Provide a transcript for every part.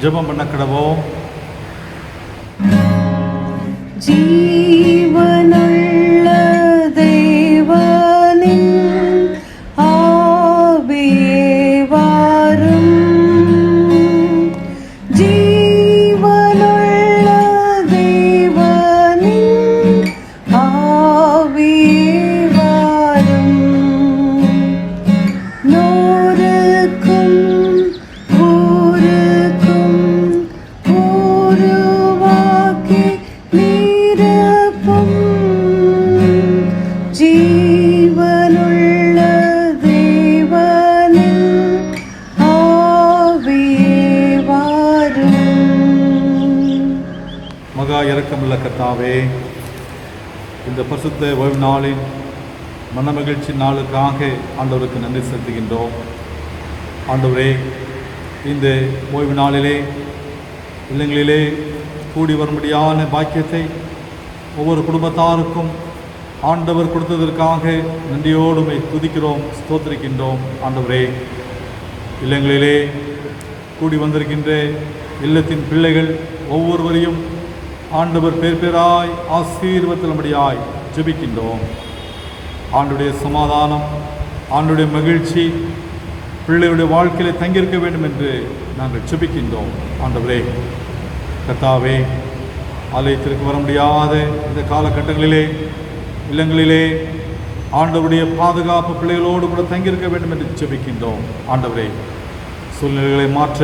ஜெபம் பண்ண கடவோம். ஜீவனுள்ள தேவனின் ஆவியே வாரும். ஜீவனுள்ள தேவனின் ஆவியே வாரும். நூறுக்கும் ஊருக்கும் உருவாக்கி நிரப்பும் ஜீவனுள்ள தேவனின் ஆவியே வாரும். மகா இரக்கமுள்ள கர்த்தாவே, இந்த பரிசுத்த ஓய்வு நாளின் மனமகிழ்ச்சி நாளுக்காக ஆண்டவருக்கு நன்றி செலுத்துகின்றோம். ஆண்டவரே, இந்த ஓய்வு நாளிலே இல்லங்களிலே கூடி வரும்படியான பாக்கியத்தை ஒவ்வொரு குடும்பத்தாருக்கும் ஆண்டவர் கொடுத்ததற்காக நன்றியோடுமை துதிக்கிறோம், ஸ்தோத்திரிக்கின்றோம். ஆண்டவரே, இல்லங்களிலே கூடி வந்திருக்கின்ற இல்லத்தின் பிள்ளைகள் ஒவ்வொருவரையும் ஆண்டவர் பேர் பேராய் ஆசீர்வதிக்கும்படியாய் ஜெபிக்கின்றோம். ஆண்டுடைய சமாதானம், ஆண்டுடைய மகிழ்ச்சி பிள்ளைகளுடைய வாழ்க்கையில் தங்கியிருக்க வேண்டும் என்று நாங்கள் ஜெபிக்கின்றோம். ஆண்டவரே கர்த்தாவே, ஆலயத்திற்கு வர முடியாத இந்த காலகட்டங்களிலே இல்லங்களிலே ஆண்டவருடைய பாதுகாப்பு பிள்ளைகளோடு கூட தங்கியிருக்க வேண்டும் என்று ஜெபிக்கின்றோம். ஆண்டவரே, சூழ்நிலைகளை மாற்ற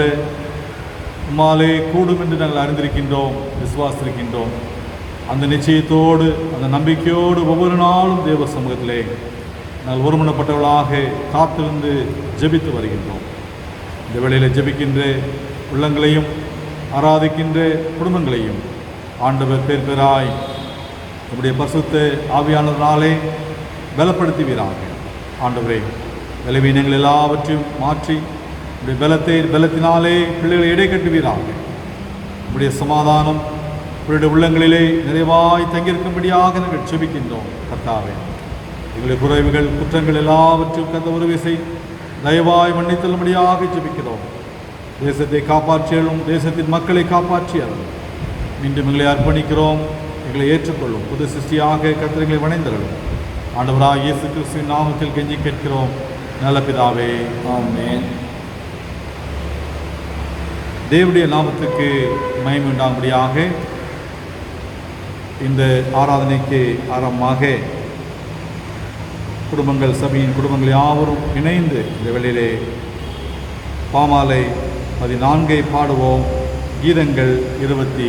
உம்மாலே கூடும் என்று நாங்கள் அறிந்திருக்கின்றோம், விசுவாசிருக்கின்றோம். அந்த நிச்சயத்தோடு, அந்த நம்பிக்கையோடு ஒவ்வொரு நாளும் தேவ சமூகத்திலே நாங்கள் ஒருமனப்பட்டவர்களாக காத்திருந்து ஜெபித்து வருகின்றோம். இந்த வேளையில் ஜெபிக்கின்ற உள்ளங்களையும் ஆராதிக்கின்ற குடும்பங்களையும் ஆண்டவர் பேர் பேராய் நம்முடைய பரிசுத்த ஆவியானவராலே பலப்படுத்துவீராக. ஆண்டவரே, பலவீனங்கள் எல்லாவற்றையும் மாற்றி நம்முடைய பலத்தினாலே பிள்ளைகளை எடை கட்டுவீராக. நம்முடைய சமாதானம் உங்களுடைய உள்ளங்களிலே நிறைவாய் தங்கியிருக்கும்படியாக நாங்கள் ஜெபிக்கின்றோம். கர்த்தாவே, எங்களுடைய குறைவுகள் குற்றங்கள் எல்லாவற்றையும் கந்த ஒரு விசை தயவாய் மன்னித்தல்லும்படியாக ஜெபிக்கிறோம். தேசத்தை காப்பாற்றியலும் தேசத்தின் மக்களை காப்பாற்றியலும் மீண்டும் எங்களை அர்ப்பணிக்கிறோம். எங்களை ஏற்றுக்கொள்ளும். புது சிருஷ்டியாக கர்த்தர்களை வணைந்தர்களும். ஆண்டவராக இயேசு கிறிஸ்துவின் நாமத்தில் கெஞ்சி கேட்கிறோம் நல்ல பிதாவே, ஆமென். தேவனுடைய நாமத்துக்கு மகிமை உண்டாகும்படியாக இந்த ஆராதனைக்கு ஆரம்பமாக குடும்பங்கள், சபையின் குடும்பங்கள் யாவரும் இணைந்து இந்த வேளையிலே பாமாலை 14 பாடுவோம். கீதங்கள் 26.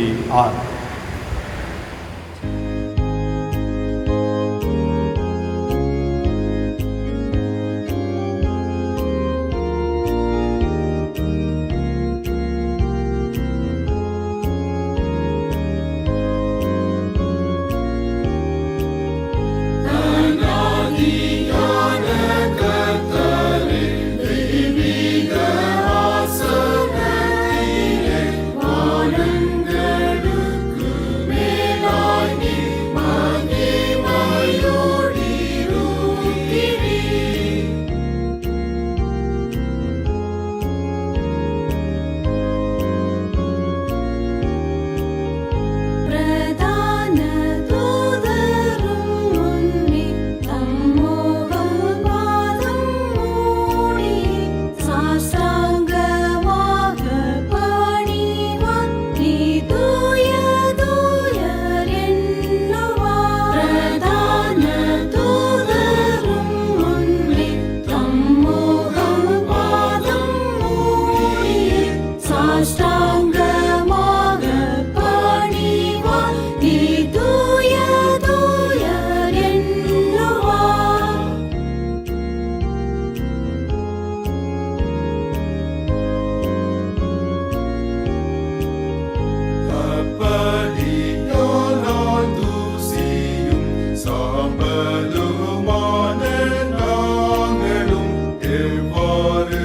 எவ்வாறு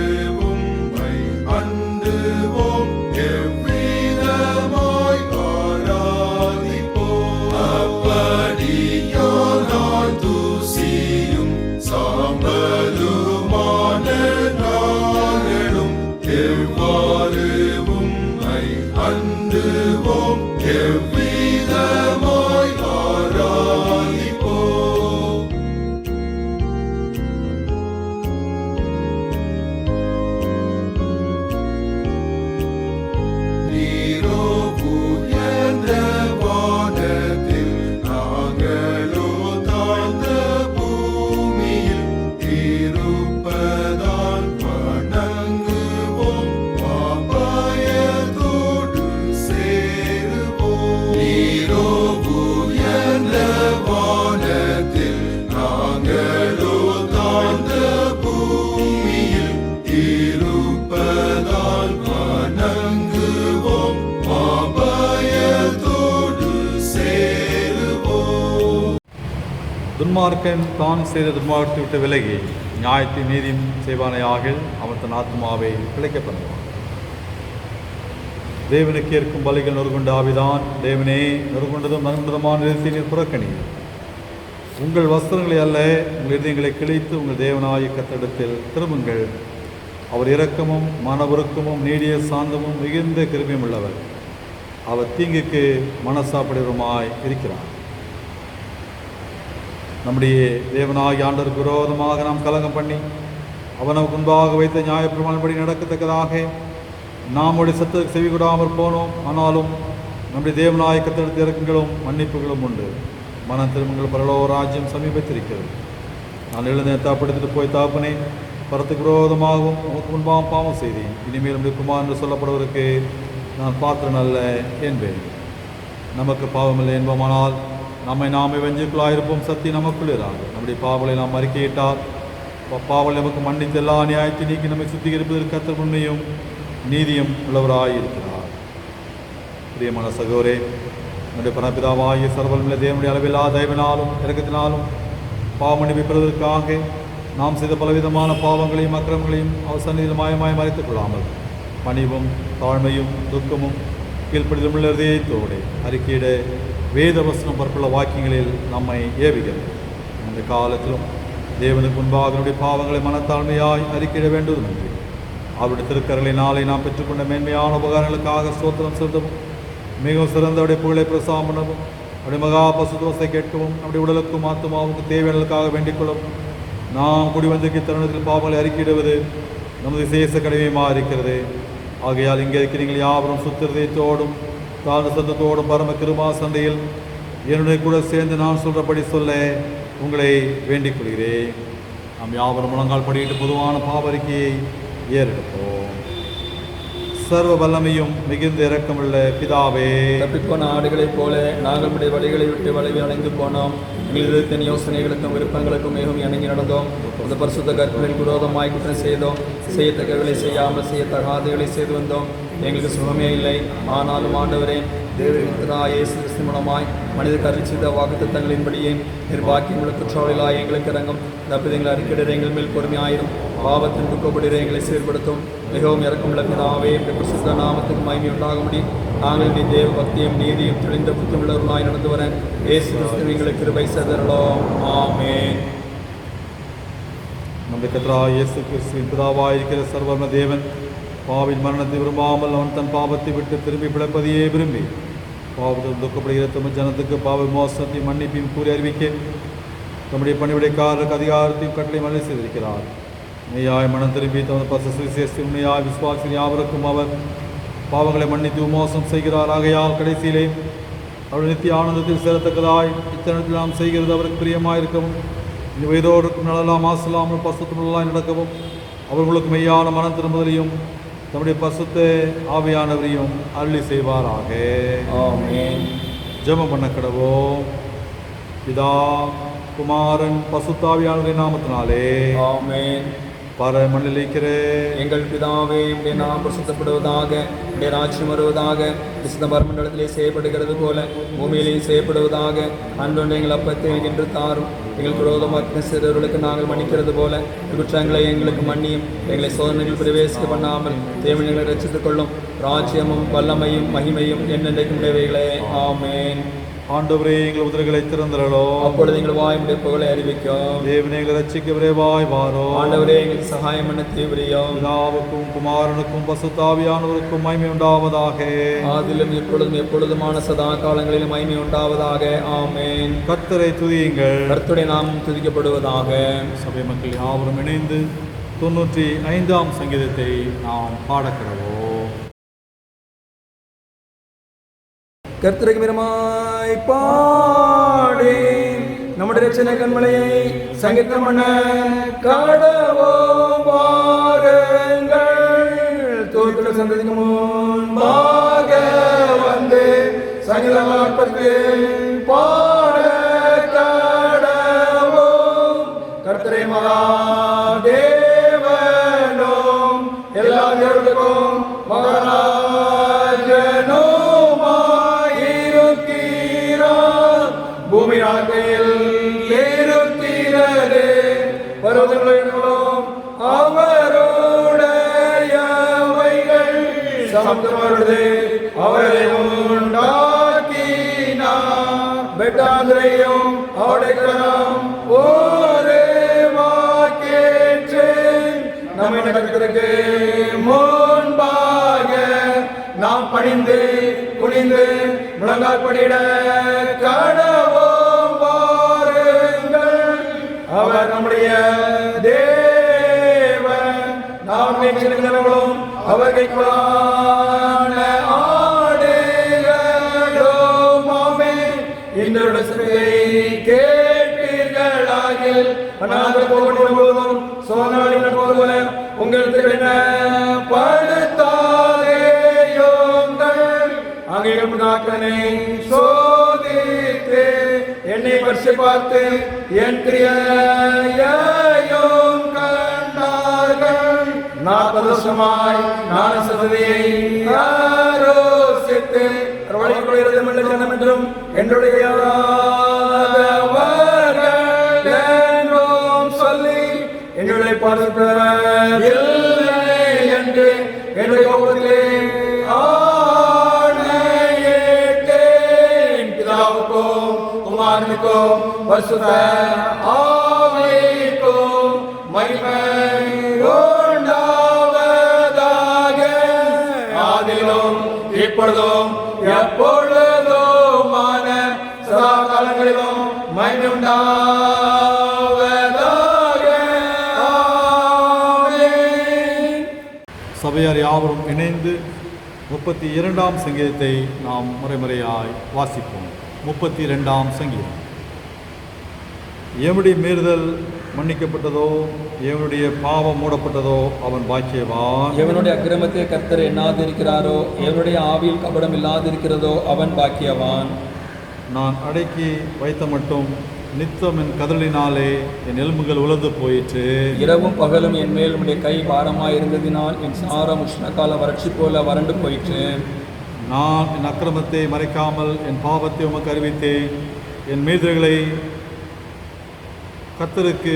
உம்மை அண்டுவோம் எவ்வி வணங்குவோம் எவ்விதமாய் ஆராதிப்போம். நீரோ உயர்ந்த வானத்தில், நாங்களோ தாழ்ந்த பூமியில் இருப்பதால் வணங்குவோம், அபயத்தோடு சேருவோம். நீரோ உயர்ந்த வானத்தில், நாங்களோ தாழ்ந்த பூமியில் இருப்பதால் வணங்குவோம், அபயத்தோடு சேருவோம். துன்மார்க்கன் தான் செய்த துன்மார்க்கத்தை விட்டு விலகி நியாயத்தின் நீதியும் செய்வானையாக அவன் தன் ஆத்மாவை பிழைக்கப் பண்ணுவான். தேவனுக்கு ஏற்கும் பலிகள் நொறுகுண்ட ஆவிதான். தேவனே, நொறுகுண்டதும் நறுகுண்டதுமான நிறுத்தி நீர் புறக்கணி. உங்கள் வஸ்திரங்களை அல்ல, உங்கள் இதயங்களை கிழித்து உங்கள் தேவனாய கர்த்தரிடத்தில் திரும்புங்கள். அவர் இரக்கமும் மனவுருக்கமும் நீடிய சாந்தமும் மிகுந்த கிருபையும் உள்ளவர். அவர் தீங்குக்கு மனசாப்படுவருமாய் இருக்கிறார். நம்முடைய தேவனாகிய ஆண்டவருக்கு விரோதமாக நாம் கலங்கம் பண்ணி அவர் நமக்கு முன்பாக வைத்த நியாயப்பிரமாணப்படி நடக்கத்தக்கதாக நம்முடைய சத்தத்துக்கு செவி கொடாமற் போனோம். ஆனாலும் நம்முடைய தேவனாய கர்த்தரிடத்தில் இரக்கங்களும் மன்னிப்புகளும் உண்டு. மன திரும்பங்கள் பரலோக ராஜ்யம் சமீபத்திருக்கிறது. நான் எழுந்த தாப்படுத்திட்டு போய் தாப்பனே, பரத்துக்கு விரோதமாகவும் நமக்கு முன்பாகவும் பாவம் செய்தேன். இனிமேல் நம்முடைய குமார் என்று சொல்லப்படுவதற்கு நான் பாத்திரன் அல்ல என்பேன். நமக்கு பாவமில்லை என்போமானால் நம்மை நாமே வெஞ்சுக்குள்ளாயிருப்போம். சக்தி நமக்குள் இராது. நம்முடைய பாவங்களை நாம் அறிக்கையிட்டால் பாவங்களை நமக்கு மன்னித்து எல்லா நியாயத்தை நீக்கி நம்மை சுத்திகரிப்பதற்கு கர்த்தர் உண்மையும் நீதியும் உள்ளவராயிருக்கிறார். பிரியமான சகோதரே, நம்முடைய பரபிதாவாகிய சர்வவல்லமையுள்ள தேவனுடைய அளவில்லா தயவினாலும் இரக்கத்தினாலும் பாவ மன்னிப்பை பெறுவதற்காக நாம் செய்த பலவிதமான பாவங்களையும் அக்கிரமங்களையும் அவர் சந்நிதியில் மாயமாய் மறைத்துக் கொள்ளாமல் பணிவும் தாழ்மையும் துக்கமும் கீழ்ப்படிதலும் உள்ள இதயத்தோடு அறிக்கையிட வேத வசனம் பரப்புள்ள வாக்கியங்களில் நம்மை ஏவுகிறது. இந்த காலத்திலும் தேவனுக்கு முன்பாக நம்முடைய பாவங்களை மனத்தாழ்மையாய் அறிக்கையிட வேண்டுவதுமின்றி அவருடைய திருக்கரங்களினாலே நாம் பெற்றுக்கொண்ட மேன்மையான உபகாரங்களுக்காக ஸ்தோத்திரம் செலுத்தவும், மிகவும் சிறந்தவுடைய புகழை பிரசாரம் பண்ணவும், அவருடைய மகா பசுதோசை கேட்கவும், நம்முடைய உடலுக்கும் ஆத்மாவுக்கு தேவையானதுக்காக வேண்டிக் கொள்ளவும் நாம் கூடி வந்திருக்கிற தருணத்தில் பாவங்களை அறிக்கையிடுவது நமது விசேஷ கடமையுமாக இருக்கிறது. ஆகையால் இங்கே இருக்கிறீர்கள் யாவரும் சுத்திரதயத்தோடும் தாழ்ந்த சத்தத்தோடும் பரம கிருபா சந்தையில் என்னுடைய கூட சேர்ந்து நான் சொல்கிறபடி சொல்ல உங்களை வேண்டிக் கொள்கிறேன். நாம் யாவரும் முழங்கால் படியிட்டு பொதுவான பாவரிக்கையை ஏறெடுப்போம். சர்வ வல்லமையும் மிகுந்த இரக்கமுள்ள பிதாவே, தப்பிப்போன ஆடுகளைப் போல நாங்கள் உடைய வழிகளை விட்டு வளைவி அடைந்து போனோம். எங்களின் யோசனைகளுக்கும் விருப்பங்களுக்கும் மிகவும் இணங்கி நடந்தோம். அந்த பரிசுத்த கற்களின் விரோதமாய் குற்றம் செய்தோம். செய்யத்தக்கவர்களை செய்யாமல் செய்யத்தகாதவர்களை செய்து வந்தோம். எங்களுக்கு சுகமே இல்லை. ஆனாலும் ஆண்டவரே, தேவனாகிய இயேசு கிறிஸ்து மூலமாய் மனிதருக்கு அருளிச்செய்த வாக்குத்தத்தங்களின்படியே நிர்வாகியமுள்ள குற்றவாளிகளாய் எங்களுக்கு இறங்கும். தப்பிதங்களை அறிக்கையிட எங்கள் மேல் பொறுமையாயிரும். பாவத்தின் துக்கப்படுகிற எங்களை செயல்படுத்தும். மிகவும் இறக்கமுள்ள பிதாவே, பரிசுத்த நாமத்துக்கு மகிமை உண்டாகும்படி நாங்கள் இந்த தேவ பக்தியும் நீதியும் தெளிந்த புத்தியுள்ளவர்களாய் நடந்து வர இயேசு கிறிஸ்து எங்களுக்கு கிருபை செய்தருளும். ஆமென். நம்முடைய கர்த்தராகிய இயேசு கிறிஸ்துவின் பிதாவாயிருக்கிற சர்வவல்ல தேவன் பாவின் மரணத்தை விரும்பாமல் அவன் தன் பாவத்தை விட்டு திரும்பி பிழைப்பதையே விரும்பி பாவத்தில் துக்கப்படுகிற தமிழ் ஜனத்துக்கு பாவ மோசத்தையும் மன்னிப்பையும் கூறி அறிவிக்க தம்முடைய பணிவிடைக்காரருக்கு அதிகாரத்தையும் கட்டளை மழை செய்திருக்கிறார். மெய்யாய் மனம் திரும்பி தமது பசு சுவிசேஷத்தை உண்மையாய் விசுவாசி யாவருக்கும் அவர் பாவங்களை மன்னித்து மோசம் செய்கிறார். ஆகையால் கடைசியிலே அவருடைய நித்திய ஆனந்தத்தில் சேரத்தக்கதாய் இத்தனத்தில் நாம் செய்கிறது அவருக்கு பிரியமாயிருக்கவும் வயதோருக்கும் நலலாம் ஆசலாமல் பசுத்தமுள்ளாய் நடக்கவும் அவர்களுக்கு மெய்யான மனம் திரும்புதலையும் தம்முடைய பசுத்த ஆவியானவரையும் அருளி செய்வாராக. ஆமென். ஜெபம் பண்ண கடவோம். பிதா குமாரன் பசுத்தாவியானவரின் நாமத்தினாலே ஆமென். பரமண்டலில் இருக்கிற எங்கள் பிதாவே, உடைய நாம் பிரசுத்தப்படுவதாக, உடைய ராஜ்யம் வருவதாக, விசுத்த பரமண்டலத்திலே செய்யப்படுகிறது போல பூமியிலேயும் செய்யப்படுவதாக. அன்றொன்று எங்கள் அப்பத்தை என்று தாரும். எங்கள் விரோதமாக செய்தவர்களுக்கு நாங்கள் மன்னிக்கிறது போல குற்றங்களை எங்களுக்கு மன்னியும். எங்களை சோதனைகள் பிரவேசிக்க பண்ணாமல் தேவனைகளை ரட்சித்துக் கொள்ளும். ராஜ்யமும் வல்லமையும் மகிமையும் என்னென்றைக்கும் உடையவைகளே. ஆமென். ஆண்டவரே எங்கள் உதடுகளை திறந்தரலோ. அப்பொழுது எங்கள் வாயுடைய புகழை அறிவிக்கும். தேவனே எங்களை ரட்சிக்க விரைவாய் வாரோ. ஆண்டவரே எங்களுக்கு சகாயம் பண்ண தீவிரியம். பிதாவுக்கும் குமாரனுக்கும் பசுத்தாவியானவருக்கும் மகிமை உண்டாவதாக. ஆதிலும் இப்பொழுதும் எப்பொழுதுமான சதா காலங்களிலும் மகிமை உண்டாவதாக. ஆமென். கர்த்தரை துதியுங்கள். கர்த்தருடைய நாமம் துதிக்கப்படுவதாக. சபை மக்கள் யாவரும் இணைந்து 95ஆம் சங்கீதத்தை நாம் பாடக்கிறோம். கர்த்தருக்கு மிரமாய் பாடி நம்முடைய ரட்சணை கண்மலையை சங்கீதம் பண்ண கடவோம் வாருங்கள். தோற்ற சந்ததிக்கு முன்பாக வந்து சங்கீதம் ஆர்ப்பரித்து பாட கடவோம். கர்த்தரை மகாதேவனும் எல்லா தேவர்களுக்கும் மகாராஜனும் பூமி ஆகையில் ஏறுகிறது. பர்வதங்களும் அவருடையவைகள். சமுத்திரமருது அவரை உண்டாக்கினார். பெட்டாந்திரையும் அவருடைய கரம் ஒரு வாக்கேற்று நம்மை நடக்கிறதுக்கு முன்பாக நாம் பணிந்து குனிந்து முழங்கால் படியிட கடவோம் வாருங்கள். அவர் நம்முடைய தேவன். நாம் நினைக்கிறவர்களும் அவர்களுக்கான ஆடுகளோம். ஆமென். இன்றைய செய்தியை கேட்பீர்களாகில் அநாதர் போதும் சோனாளிகள் போல உங்களுக்கு என்ன படுத்தாதேயோங்கள். அங்கிருந்தாக்கனை சோதித்து என்னை பரிசு பார்த்து என் கிரியையையும் கண்டார்கள். 40 வருஷமாய் ஞான சந்ததியை ஆரோசித்து வழிபடுகிறது ஜனம் என்றும் என்னுடைய சொல்லி என்னுடைய பார்க்கிறவர் இல்லை என்று என்னுடைய கோபத்திலே ஆணையிட்டேன். பிதாவுக்கும் குமாரனுக்கும் பரிசுத்த ஆவிக்கும் மகிமை உண்டாவதாக. ஆதியிலும் இப்பொழுதும் எப்பொழுதுமான சதா காலங்களிலும் மகிமை உண்டாவதாக. ஆமென். சபையார் யாவரும் இணைந்து 32ஆம் சங்கீதத்தை நாம் முறைமுறையாய் வாசிப்போம். 32ஆம் சங்கீதம். எவனுடைய மீறுதல் மன்னிக்கப்பட்டதோ, எவனுடைய பாவம் மூடப்பட்டதோ அவன் பாக்கியவான். எவனுடைய அக்கிரமத்தை கர்த்தர் எண்ணாதிருக்கிறாரோ, எவனுடைய ஆவியில் கபடம் இல்லாதிருக்கிறதோ அவன் பாக்கியவான். நான் அடக்கி வைத்த மட்டும் நித்தம் என் கதலினாலே என் எலும்புகள் உலர்ந்து போயிற்று. இரவும் பகலும் என் மேல் உடைய கை பாரமாய் இருந்ததினால் என் சாரம் உஷ்ணகால வறட்சி போல வறண்டு போயிற்று. நான் என் அக்கிரமத்தை மறைக்காமல் என் பாவத்தை உமக்கு அறிவித்தேன். என் மீறுதல்களை கர்த்தருக்கு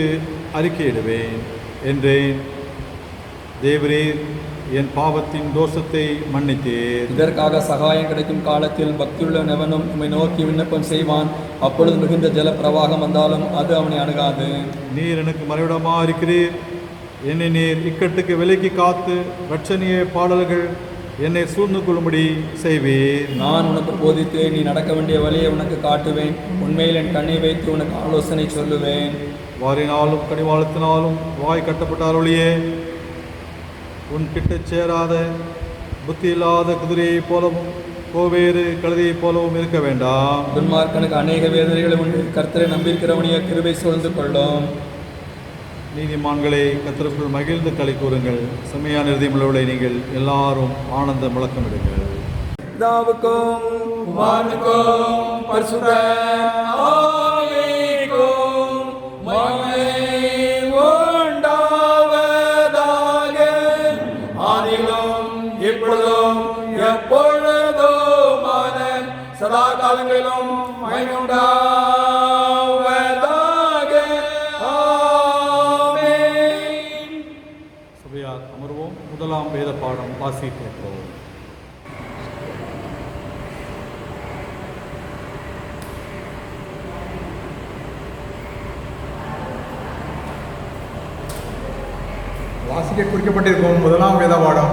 அறிக்கையிடுவேன் என்றேன். தேவரீர் என் பாவத்தின் தோஷத்தை மன்னித்தீர். இதற்காக சகாயம் கிடைக்கும் காலத்தில் பக்தியுள்ள நெவனும் உம்மை நோக்கி விண்ணப்பம் செய்வான். அப்பொழுது மிகுந்த ஜல பிரவாகம் வந்தாலும் அது அவனை அணுகாது. நீர் எனக்கு மறைவிடமா இருக்கிறீர். என்னை நீர் இக்கட்டுக்கு விலக்கி காத்து இரட்சணிய பாடல்கள் என்னை சூழ்ந்து கொள்ளும்படி செய்வீர். நான் உனக்கு போதித்து நீ நடக்க வேண்டிய வழியை உனக்கு காட்டுவேன். உண்மையில் என் கண்ணை வைத்து உனக்கு ஆலோசனை சொல்லுவேன். வாரினாலும் கனிவாளத்தினாலும் வாய் கட்டப்பட்டாலொழியே உன் கிட்ட சேராத புத்தி இல்லாத குதிரையைப் போலவும் கோவேறு கழுதையைப் போலவும் இருக்க வேண்டாம். துன்மார்க்கனுக்கு அநேக வேதனைகள் உண்டு. கர்த்தரை நம்பியிருக்கிறவனைய கிருபை சூழ்ந்து கொள்ளும். நீதிமான்களை கர்த்தருக்குள் மகிழ்ந்து களி கூறுங்கள். செம்மையான இருதயமுள்ளவர்களை நீங்கள் எல்லாரும் ஆனந்த முழக்கமிடுங்கள். பிதாவுக்கும் குமாரனுக்கும் பரிசுத்த ஆவிக்கும் மகிமை உண்டாவதாக. ஆதியிலும் இப்பொழுதும் எப்பொழுதுமான சதா காலங்களிலும் மகிமை உண்டாவதாக. ஆமென். சபையார் அமர்வோம். முதலாம் வேத பாடம் வாசிப்போம். வாசிக்க குறிக்கப்பட்டிருக்கும் முதலாம் வேத பாடம்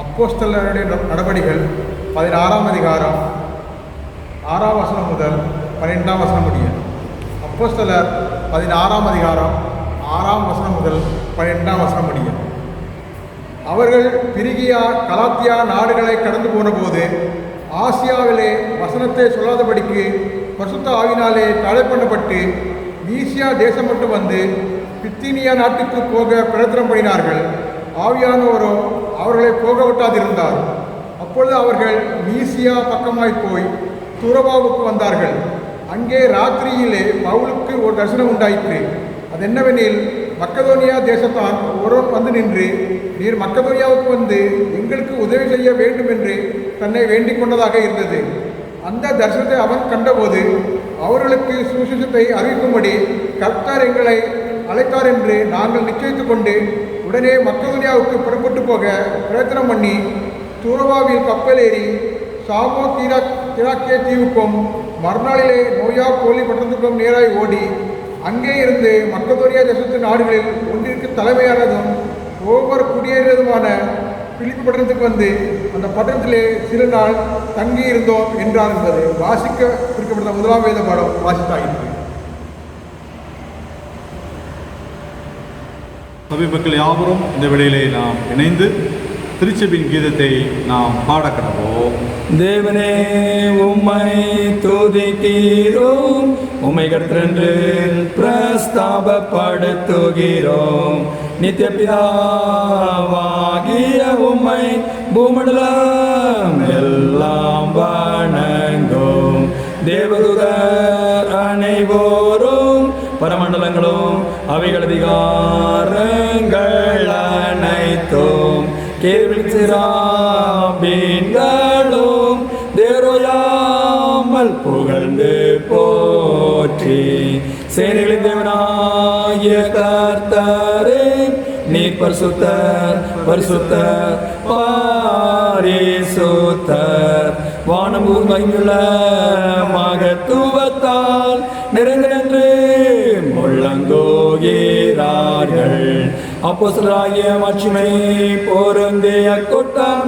அப்போஸ்தலருடைய நடபடிகள் 16ஆம் அதிகாரம் 6ஆம் வசனம் முதல் 12ஆம் வசனம் முடிய. அப்போஸ்தலர் 16ஆம் அதிகாரம் 6ஆம் வசனம் முதல் 12ஆம் வசனம் முடிய. அவர்கள் பிரிகியா கலாத்தியா நாடுகளை கடந்து போனபோது ஆசியாவிலே வசனத்தை சொல்லாதபடிக்கு பரிசுத்த ஆவினாலே தடை பண்ணப்பட்டு மீசியா தேசம் மட்டும் வந்து பித்தினியா நாட்டுக்கு போக பிரயத்தனம் பண்ணினார்கள். ஆவியானவரோ அவர்களை போக விட்டாதிருந்தார். அப்பொழுது அவர்கள் மீசியா பக்கமாய் போய் துறவாவுக்கு வந்தார்கள். அங்கே ராத்திரியிலே பவுலுக்கு ஒரு தரிசனம் உண்டாயிற்று. அது என்னவெனில், மக்கதோனியா தேசத்தான் ஒருவன் வந்து நின்று, நீர் மக்கதோனியாவுக்கு வந்து எங்களுக்கு உதவி செய்ய வேண்டும் என்று தன்னை வேண்டிக் கொண்டதாக இருந்தது. அந்த தரிசனத்தை அவன் கண்டபோது அவர்களுக்கு சுவிசேஷத்தை அறிவிக்கும்படி கர்த்தர் எங்களை அழைத்தார் என்று நாங்கள் நிச்சயித்துக் கொண்டு உடனே மக்கதோனியாவுக்கு புறப்பட்டு போக பிரயத்தனம் பண்ணி தூரவாவில் கப்பல் ஏறி சாமோ திராக்கே தீவுக்கும் மறுநாளிலே நோயா போலி பட்டணத்துக்கும் நேராய் ஓடி அங்கே இருந்து மக்கதோனியா தேசத்து நாடுகளில் ஒன்றிற்கு தலைமையானதும் ரோமர் குடியேறியதுமான பிலிப்பு பட்டணத்துக்கு வந்து அந்த பட்டணத்திலே சில நாள் தங்கி இருந்தோம் என்றார் என்பது வாசிக்க குறிக்கப்பட்ட முதலாம் வேத பாடம் வாசித்தாயிற்று. சபை மக்கள் யாவரும் இந்த வேளையிலே நாம் இணைந்து திருச்சபையின் கீதத்தை நாம் பாடக்கடவோம். தேவனே உம்மை துதிக்கிறோம், உம்மை கர்த்தரென்று பிரஸ்தாபப்படுத்துகிறோம். நித்திய பிதாவாகிய உம்மை பூமண்டலம் எல்லாம் வணங்கும். தேவதூதர் அனைவோரும் பரமண்டலங்களும் அவைகள் அதிகாரங்கள் அனைத்தும் கேள்விச்சிராபீன்களும் தேரோயாமல் புகழ்ந்து போற்றி. சேனைகளின் தேவனாகிய கர்த்தரே, நீர் பரிசுத்தர் பரிசுத்தர் பரிசுத்தர். வானம் பூமியுள்ள மகத்துவத்தால் நிறைந்து முழங்குகிறார்கள். அப்போஸ்தலராகிய மாட்சிமை பொருந்திய கூட்டம்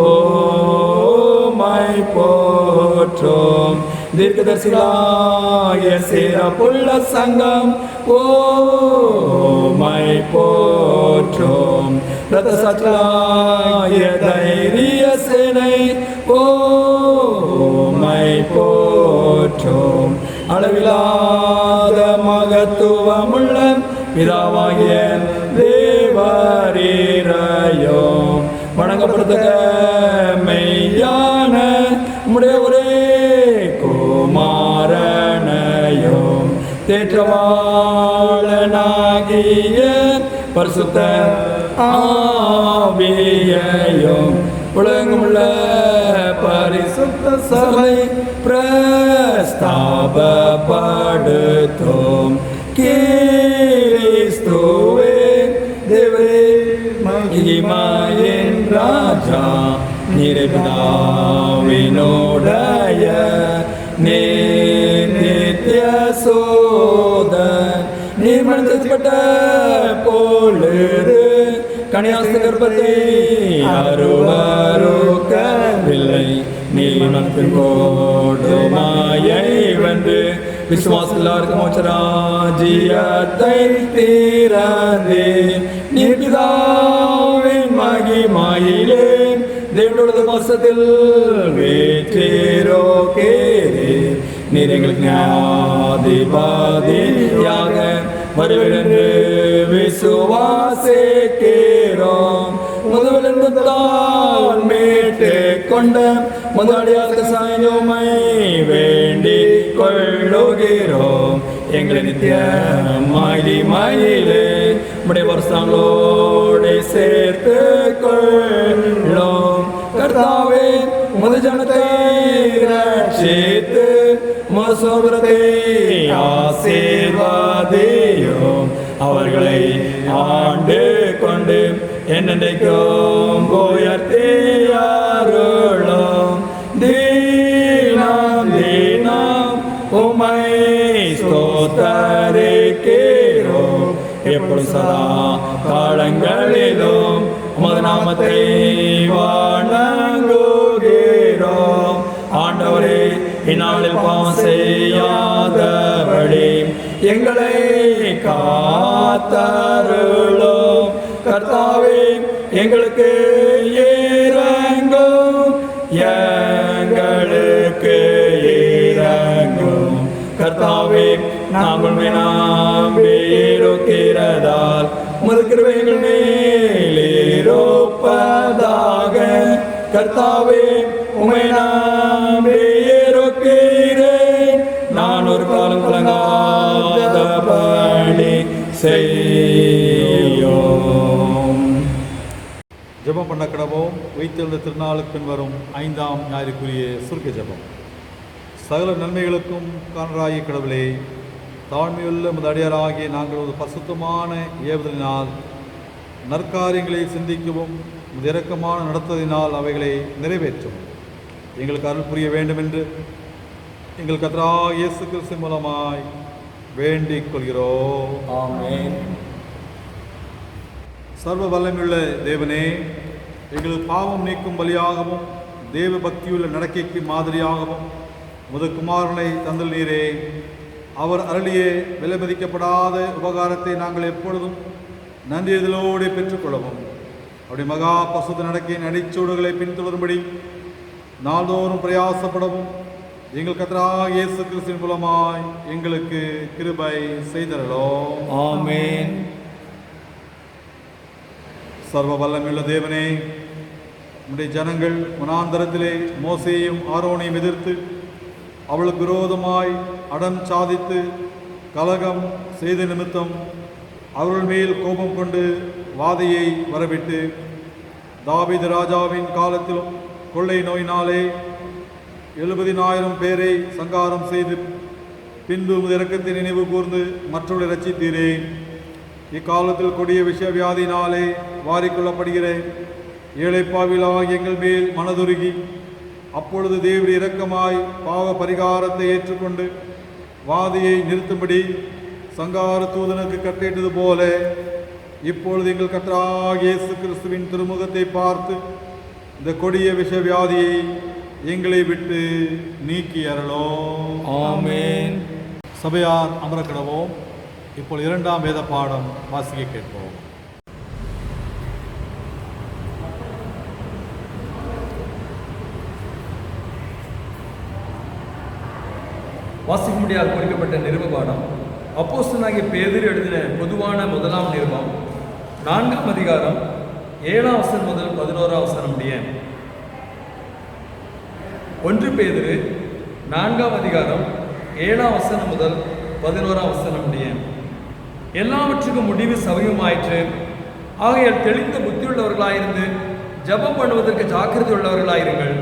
ஓமை போற்றும். தீர்க்கதரிசிகளாகிய சிறப்புள்ள சங்கம் ஓமை போற்றும். ரத சாட்சிகளாகிய தைரிய சேனை ஓமை போற்றும். அளவிலாத மகத்துவமுள்ள பிதாவாகிய தேவரீரையும் வணங்கப்படுத்தக மெய்யான உம்முடைய ஒரே குமாரனையும் தேற்றவாளனாகிய பரிசுத்த ஆவியையும் உலகமுள்ள பரிசுத்த சபை பிரஸ்தாபப்படுத்தும். கிறிஸ்துவே தேவரே மகிமையின் ராஜா, நீரே பிதாவினுடைய நித்திய சோதன். நீர் மனிதப்பட்ட பொழுது கன்னியாஸ்திரி கர்ப்பத்தை அருவருக்கவில்லை. நீ மனத்தின் கோடுமாயை வென்று விசுவாசம் எல்லாருக்கும் மோட்சராஜ்யத்தை திறந்தே. நீ பிதாவின் மகிமையிலே தேவனுடைய வாசத்தில் வீற்றிருக்கிறீர். நீர் எங்களுக்கு ஞானாதிபதியாக வருவீரென்று விசுவாசிக்கிறோம். முதலிருந்து தான் மீட்டு கொண்ட முதலியாக சாயமை வேண்டிக் கொள்ளுகிறோம். எங்களை நித்திய மகிமையிலே உம்முடைய வருஷங்களோடு சேர்த்து கொள்ளும். கர்த்தாவே, உமது ஜனத்தை ரட்சித்து உமது சோதரத்தை ஆசீர்வதியும். அவர்களை ஆண்டு கொண்டு என்னென்றைக்கும் உயர்த்தியாருளும். தீனம் தீனம் உம்மை ஸ்தோத்தரிக்கிறோம். இப்பொழுது சதா காலங்களிலும் உமது நாமத்தை வணங்குகிறோம். ஆண்டவரே, இந்நாளில் பாவம் செய்யாதபடி எங்களை காத்தருளும். கர்த்தாவே, எங்களுக்கு இரங்கும், எங்களுக்கு இரங்கும். கர்த்தாவே, நாங்கள் நம்பியிருக்கிறதால் உமது கிருபை எங்கள் மேல் இருப்பதாக. கர்த்தாவே, உம்மை நம்பியிருக்கிறேன், நான் ஒரு காலம் கலங்காதபடி செய்யும். ஜெபம் பண்ண கிடவோம். உயிர்த்தெழுந்த திருநாளுக்கு பின் வரும் 5ஆம் ஞாயிற்றுக்குரிய சுருக்க ஜெபம். சகல நன்மைகளுக்கும் காரணராகிய கடவுளே, தாழ்மையுள்ள உமது அடியாராகிய நாங்கள் ஒரு பரிசுத்தமான ஏவுதலினால் நற்காரியங்களை சிந்திக்கவும் உமது இரக்கமான நடத்துவதினால் அவைகளை நிறைவேற்றும் எங்களுக்கு அருள் புரிய வேண்டும் என்று எங்கள் கர்த்தராகிய இயேசு கிறிஸ்து மூலமாய் வேண்டிக் கொள்கிறோம். ஆமென். சர்வ வல்லமையுள்ள தேவனே, எங்கள் பாவம் நீக்கும் பலியாகவும் தேவ பக்தியுள்ள நடக்கைக்கு மாதிரியாகவும் உமது குமாரனை தந்தல் நீரே. அவர் அருளிய விலைமதிக்கப்படாத உபகாரத்தை நாங்கள் எப்பொழுதும் நன்றியதலோடு பெற்றுக்கொள்ளவும் அவருடைய மகா பசுத்த நடக்கையின் அடிச்சூடுகளை பின்தொடரும்படி நாள்தோறும் பிரயாசப்படவும் எங்கள் கர்த்தராகிய இயேசு கிறிஸ்துவின் மூலமாய் எங்களுக்கு கிருபை செய்தருளோம். ஆமென். சர்வ வல்லமையுள்ள தேவனே, உம்முடைய ஜனங்கள் வனாந்தரத்திலே மோசேயும் ஆரோனையும் எதிர்த்து அவளுக்கு விரோதமாய் அடம் சாதித்து கலகம் செய்த நிமித்தம் அவர்கள் மேல் கோபம் கொண்டு வாதையை வரவிட்டு தாவீது ராஜாவின் காலத்திலும் கொள்ளை நோயினாலே 70,000 பேரை சங்காரம் செய்து பின்பு உமது இரக்கத்தை நினைவு கூர்ந்து மற்றவர்களை ரட்சித்தீரே. இக்காலத்தில் கொடிய விஷவியாதினாலே வாரிக்கொள்ளப்படுகிற ஏழைப்பாவிலாக எங்கள் மேல் மனதுருகி அப்பொழுது தேவனுடைய இரக்கமாய் பாவ பரிகாரத்தை ஏற்றுக்கொண்டு வாதியை நிறுத்தும்படி சங்கார தூதனுக்கு கட்டிட்டது போல இப்பொழுது எங்கள் கர்த்தராகிய இயேசு கிறிஸ்துவின் திருமுகத்தை பார்த்து இந்த கொடிய விஷவியாதியை எங்களை விட்டு நீக்கி அருளோம். ஆமென். சபையார் அமரக்கிடவோம். இப்போ 2ஆம் வேத பாடம் வாசிக்க கேட்போம். வாசிக்க முடியால் குறிக்கப்பட்ட நிருபபாடம் அப்போஸ்தலனாகிய பேதுரு எழுதின பொதுவான முதலாம் நிருபம் 4ஆம் அதிகாரம் 7ஆம் வசனம் முதல் 11ஆம் வசனம் முடிய. 1 பேதுரு 4ஆம் அதிகாரம் 7ஆம் வசனம் முதல் 11ஆம் வசனம் முடிய. எல்லாவற்றுக்கும் முடிவு சமயமாயிற்று. ஆகையால் தெளிந்த புத்தியுள்ளவர்களாயிருந்து ஜெபம் பண்ணுவதற்கு ஜாக்கிரதை உள்ளவர்களாயிருங்கள்.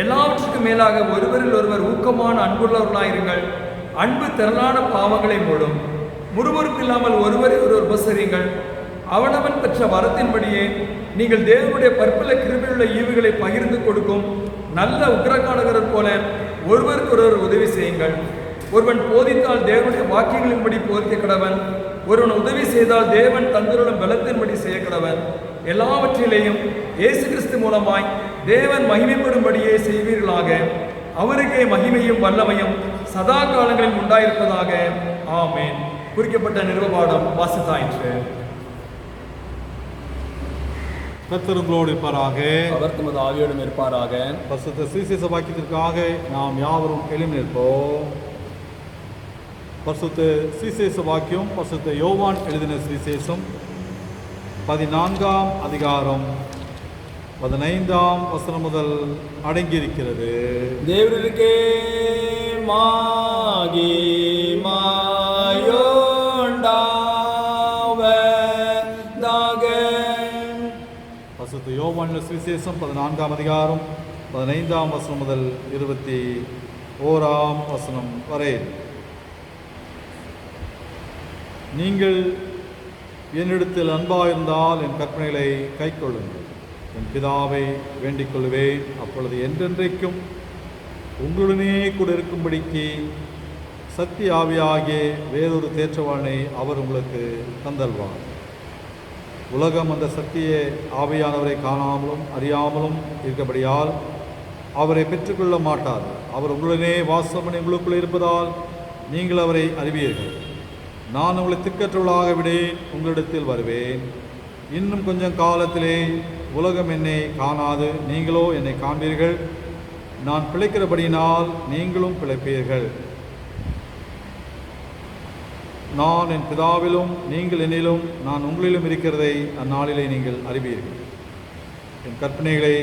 எல்லாவற்றுக்கும் மேலாக ஒருவரில் ஒருவர் ஊக்கமான அன்புள்ளவர்களாயிருங்கள். அன்பு திரளான பாவங்களை மூடும். முறுமுறுப்பு இல்லாமல் ஒருவரை ஒருவர் உபசரியுங்கள். அவனவன் பெற்ற வரத்தின்படியே நீங்கள் தேவனுடைய பற்பல கிருபையுள்ள ஈவுகளை பகிர்ந்து கொடுக்கும் நல்ல உக்கிரகாரகர் போல ஒருவருக்கொருவர் உதவி செய்யுங்கள். ஒருவன் போதித்தால் தேவனுடைய வாக்கியங்களின்படி போதிக்க கடவன். ஒருவன் உதவி செய்தால் தேவன் தந்தருடன் பலத்தின்படி செய்ய கடவன். எல்லாவற்றிலேயும் இயேசு கிறிஸ்து மூலமாய் தேவன் மகிமைப்படும்படியே செய்வீர்களாக. அவருக்கே மகிமையும் வல்லமையும் சதா காலங்களில் உண்டாயிருப்பதாக. ஆமென். குறிக்கப்பட்ட நிருபபாடம் வாசித்தாயிற்று. கர்த்தர் உங்களோடு இருப்பாராக. அவர் தமது ஆவியோடும் இருப்பாராக. பரிசுத்த சுவிசேஷ வாக்கியத்திற்காக நாம் யாவரும் எழும்பி நிற்போம். பரிசுத்த சுவிசேஷ வாக்கியம் பரிசுத்த யோவான் எழுதின சுவிசேஷம் 14ஆம் அதிகாரம் 15ஆம் வசனம் முதல் அடங்கியிருக்கிறது. தேவனுக்கே மகிமையுண்டாவதாக. பரிசுத்த யோவான் சுவிசேஷம் 14ஆம் அதிகாரம் 15ஆம் வசனம் முதல் 21ஆம் வசனம் வரை. நீங்கள் என்னிடத்தில் அன்பாயிருந்தால் என் கற்பனைகளை கைக்கொள்ளுங்கள். என் பிதாவை வேண்டிக் கொள்வேன், அப்பொழுது என்றென்றைக்கும் உங்களுடனே கூட இருக்கும்படிக்கு சக்தி ஆவியாகிய வேறொரு தேற்றவாளனை அவர் உங்களுக்கு தந்தல்வார். உலகம் அந்த சக்தியை ஆவியானவரை காணாமலும் அறியாமலும் இருக்கபடியால் அவரை பெற்றுக்கொள்ள மாட்டார். அவர் உங்களுடனே வாசம் பண்ணி உங்களுக்குள்ளே இருப்பதால் நீங்கள் அவரை அறிவீர்கள். நான் உங்களை திக்கற்றவளாக விடேன், உங்களிடத்தில் வருவேன். இன்னும் கொஞ்சம் காலத்திலே உலகம் என்னை காணாது, நீங்களோ என்னை காண்பீர்கள். நான் பிழைக்கிறபடியினால் நீங்களும் பிழைப்பீர்கள். நான் என் பிதாவிலும் நீங்கள் என்னிலும் நான் உங்களிலும் இருக்கிறதை அந்நாளிலே நீங்கள் அறிவீர்கள். என் கற்பனைகளை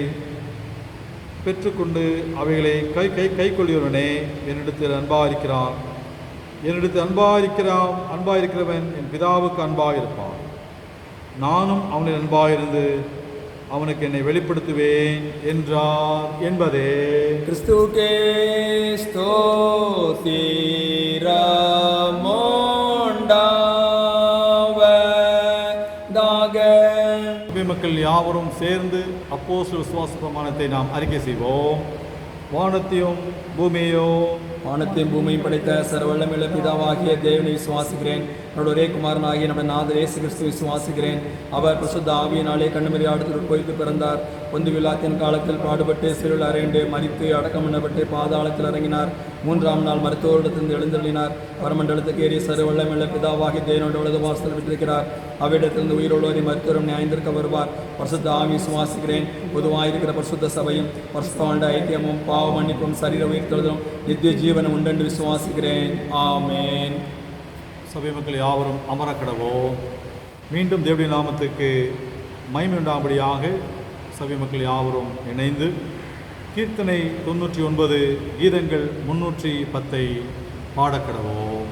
பெற்றுக்கொண்டு அவைகளை கை கொள்கிறவனே என்னிடத்தில் அன்பாயிருக்கிறான். என்னிடத்தில் அன்பாயிருக்கிறவன் என் பிதாவுக்கு அன்பாயிருப்பான். நானும் அவனில் அன்பாயிருந்து அவனுக்கு என்னை வெளிப்படுத்துவேன் என்றார் என்பதே கிறிஸ்துவுக்கே ஸ்தோத்திரமுண்டாவதாக. மக்கள் யாவரும் சேர்ந்து அப்போஸ்தலர் விசுவாச பிரமாணத்தை நாம் அறிக்கை செய்வோம். வானத்தையும் பூமியையும் படைத்த சர்வவல்லமையுள்ள பிதாவாகிய தேவனை விசுவாசிக்கிறேன். என்னோட ஒரே குமாரனாகிய நம்ம நாதர் இயேசு கிறிஸ்து விசுவாசிக்கிறேன். அவர் பரிசுத்த ஆவியினாலே கண்ணுமறியாடத்தில் உட்பொய்த்து பிறந்தார். பொந்து விழாத்தின் காலத்தில் பாடுபட்டு சிறுவில் அறைந்து மரித்து அடக்கம் பண்ணப்பட்டு பாதாளத்தில் இறங்கினார். 3ஆம் நாள் மருத்துவரிடத்திலிருந்து எழுந்தருளினார். பரமண்டலத்துக்கு ஏறிய சர்வவல்லமையுள்ள பிதாவாகிய தேவனோட வலது வாசல் விட்டிருக்கிறார். அவ்விடத்திலிருந்து உயிரோடு மருத்துவரும் நியாயந்திருக்க வருவார். பரிசுத்த ஆவி விசுவாசிக்கிறேன். பொதுவாயிருக்கிற பரிசுத்த சபையும் பரிசுத்த ஐக்கியமும் பாவ மன்னிப்பும் சரீர உயிர்த்தெழுதலும் நித்திய ஜீவனம் உண்டென்று விசுவாசிக்கிறேன். ஆமேன். சபை மக்கள் யாவரும் அமரக்கடவோம். மீண்டும் தேவனுடைய நாமத்துக்கு மகிமை உண்டாகும்படியாக சபை மக்கள் யாவரும் இணைந்து கீர்த்தனை 99 கீதங்கள் 310 பாடக்கடவோம்.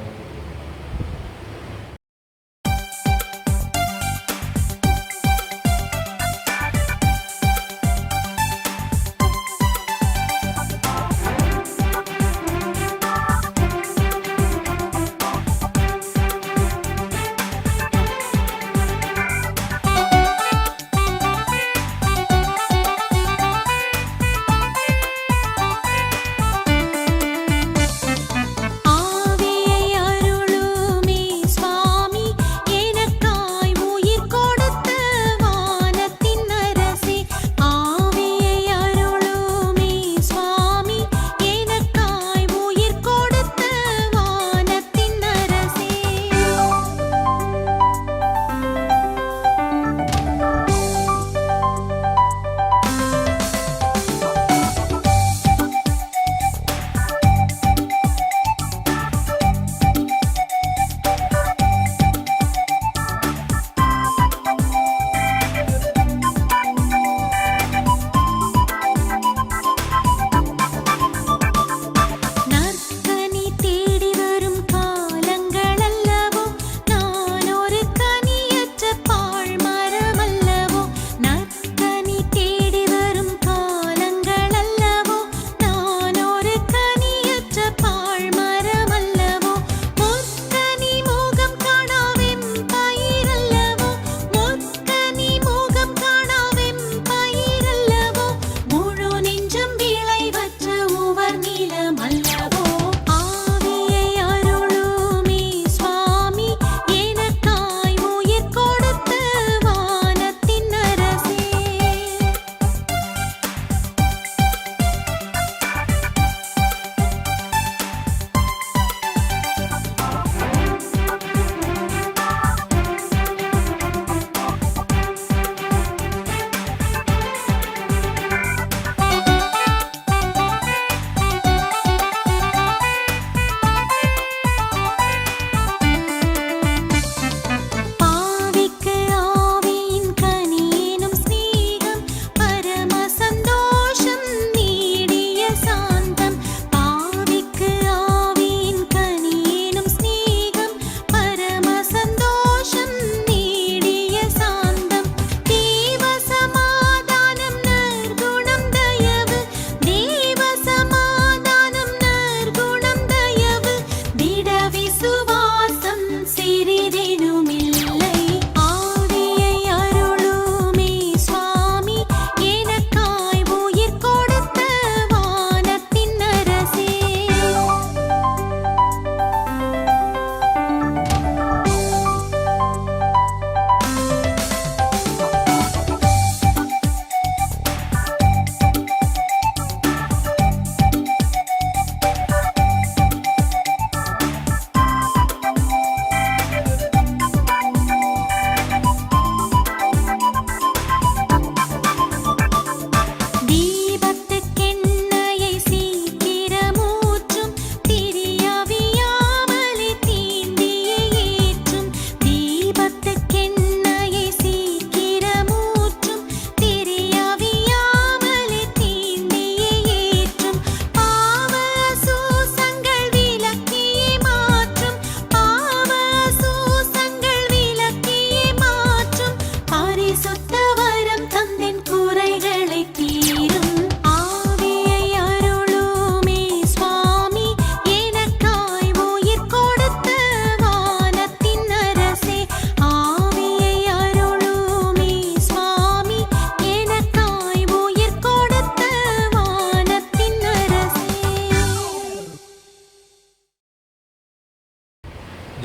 ஆவியே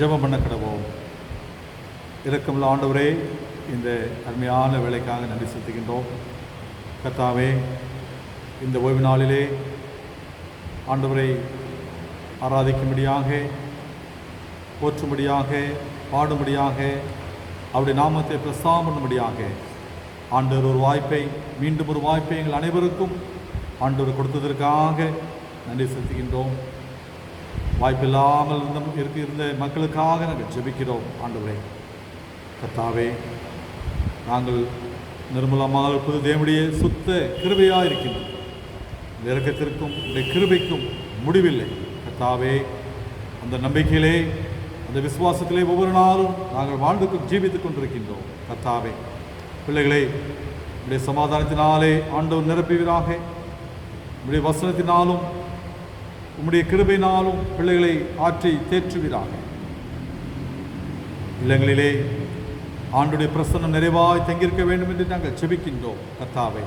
ஜெபம் பண்ண கடவோம். இரக்கமுள்ள ஆண்டவரே, இந்த அருமையான வேலைக்காக நன்றி செலுத்துகின்றோம். கர்த்தாவே, இந்த ஓய்வு நாளிலே ஆண்டவரை ஆராதிக்கும்படியாக, போற்றும்படியாக, பாடும்படியாக, அவருடைய நாமத்தை பிரஸ்தாபம் பண்ணும்படியாக ஆண்டவர் ஒரு வாய்ப்பை, மீண்டும் ஒரு வாய்ப்பை எங்கள் அனைவருக்கும் ஆண்டவர் கொடுத்ததற்காக நன்றி செலுத்துகின்றோம். வாய்ப்பில்லாமல் இருந்த மக்களுக்காக நாங்கள் ஜெபிக்கிறோம். ஆண்டவரே கர்த்தாவே, நாங்கள் நிர்மலமாக புது தேவனுடைய சுத்த கிருபையாக இருக்கின்றோம். இந்த இரக்கத்திற்கும் இந்த கிருபைக்கும் முடிவில்லை. கர்த்தாவே, அந்த நம்பிக்கையிலே, அந்த விசுவாசத்திலே ஒவ்வொரு நாளும் நாங்கள் வாழ்ந்து ஜீவித்துக் கொண்டிருக்கின்றோம். கர்த்தாவே, பிள்ளைகளை உடைய சமாதானத்தினாலே ஆண்டவர் நிரப்புவீராக. உடைய வசனத்தினாலும் உம்முடைய கிருபையினாலும் பிள்ளைகளை ஆற்றி தேற்றுவீராக. இல்லங்களிலே ஆண்டுடைய பிரசன்னம் நிறைவாய் தங்கியிருக்க வேண்டும் என்று நாங்கள் ஜெபிக்கின்றோம். கர்த்தாவே,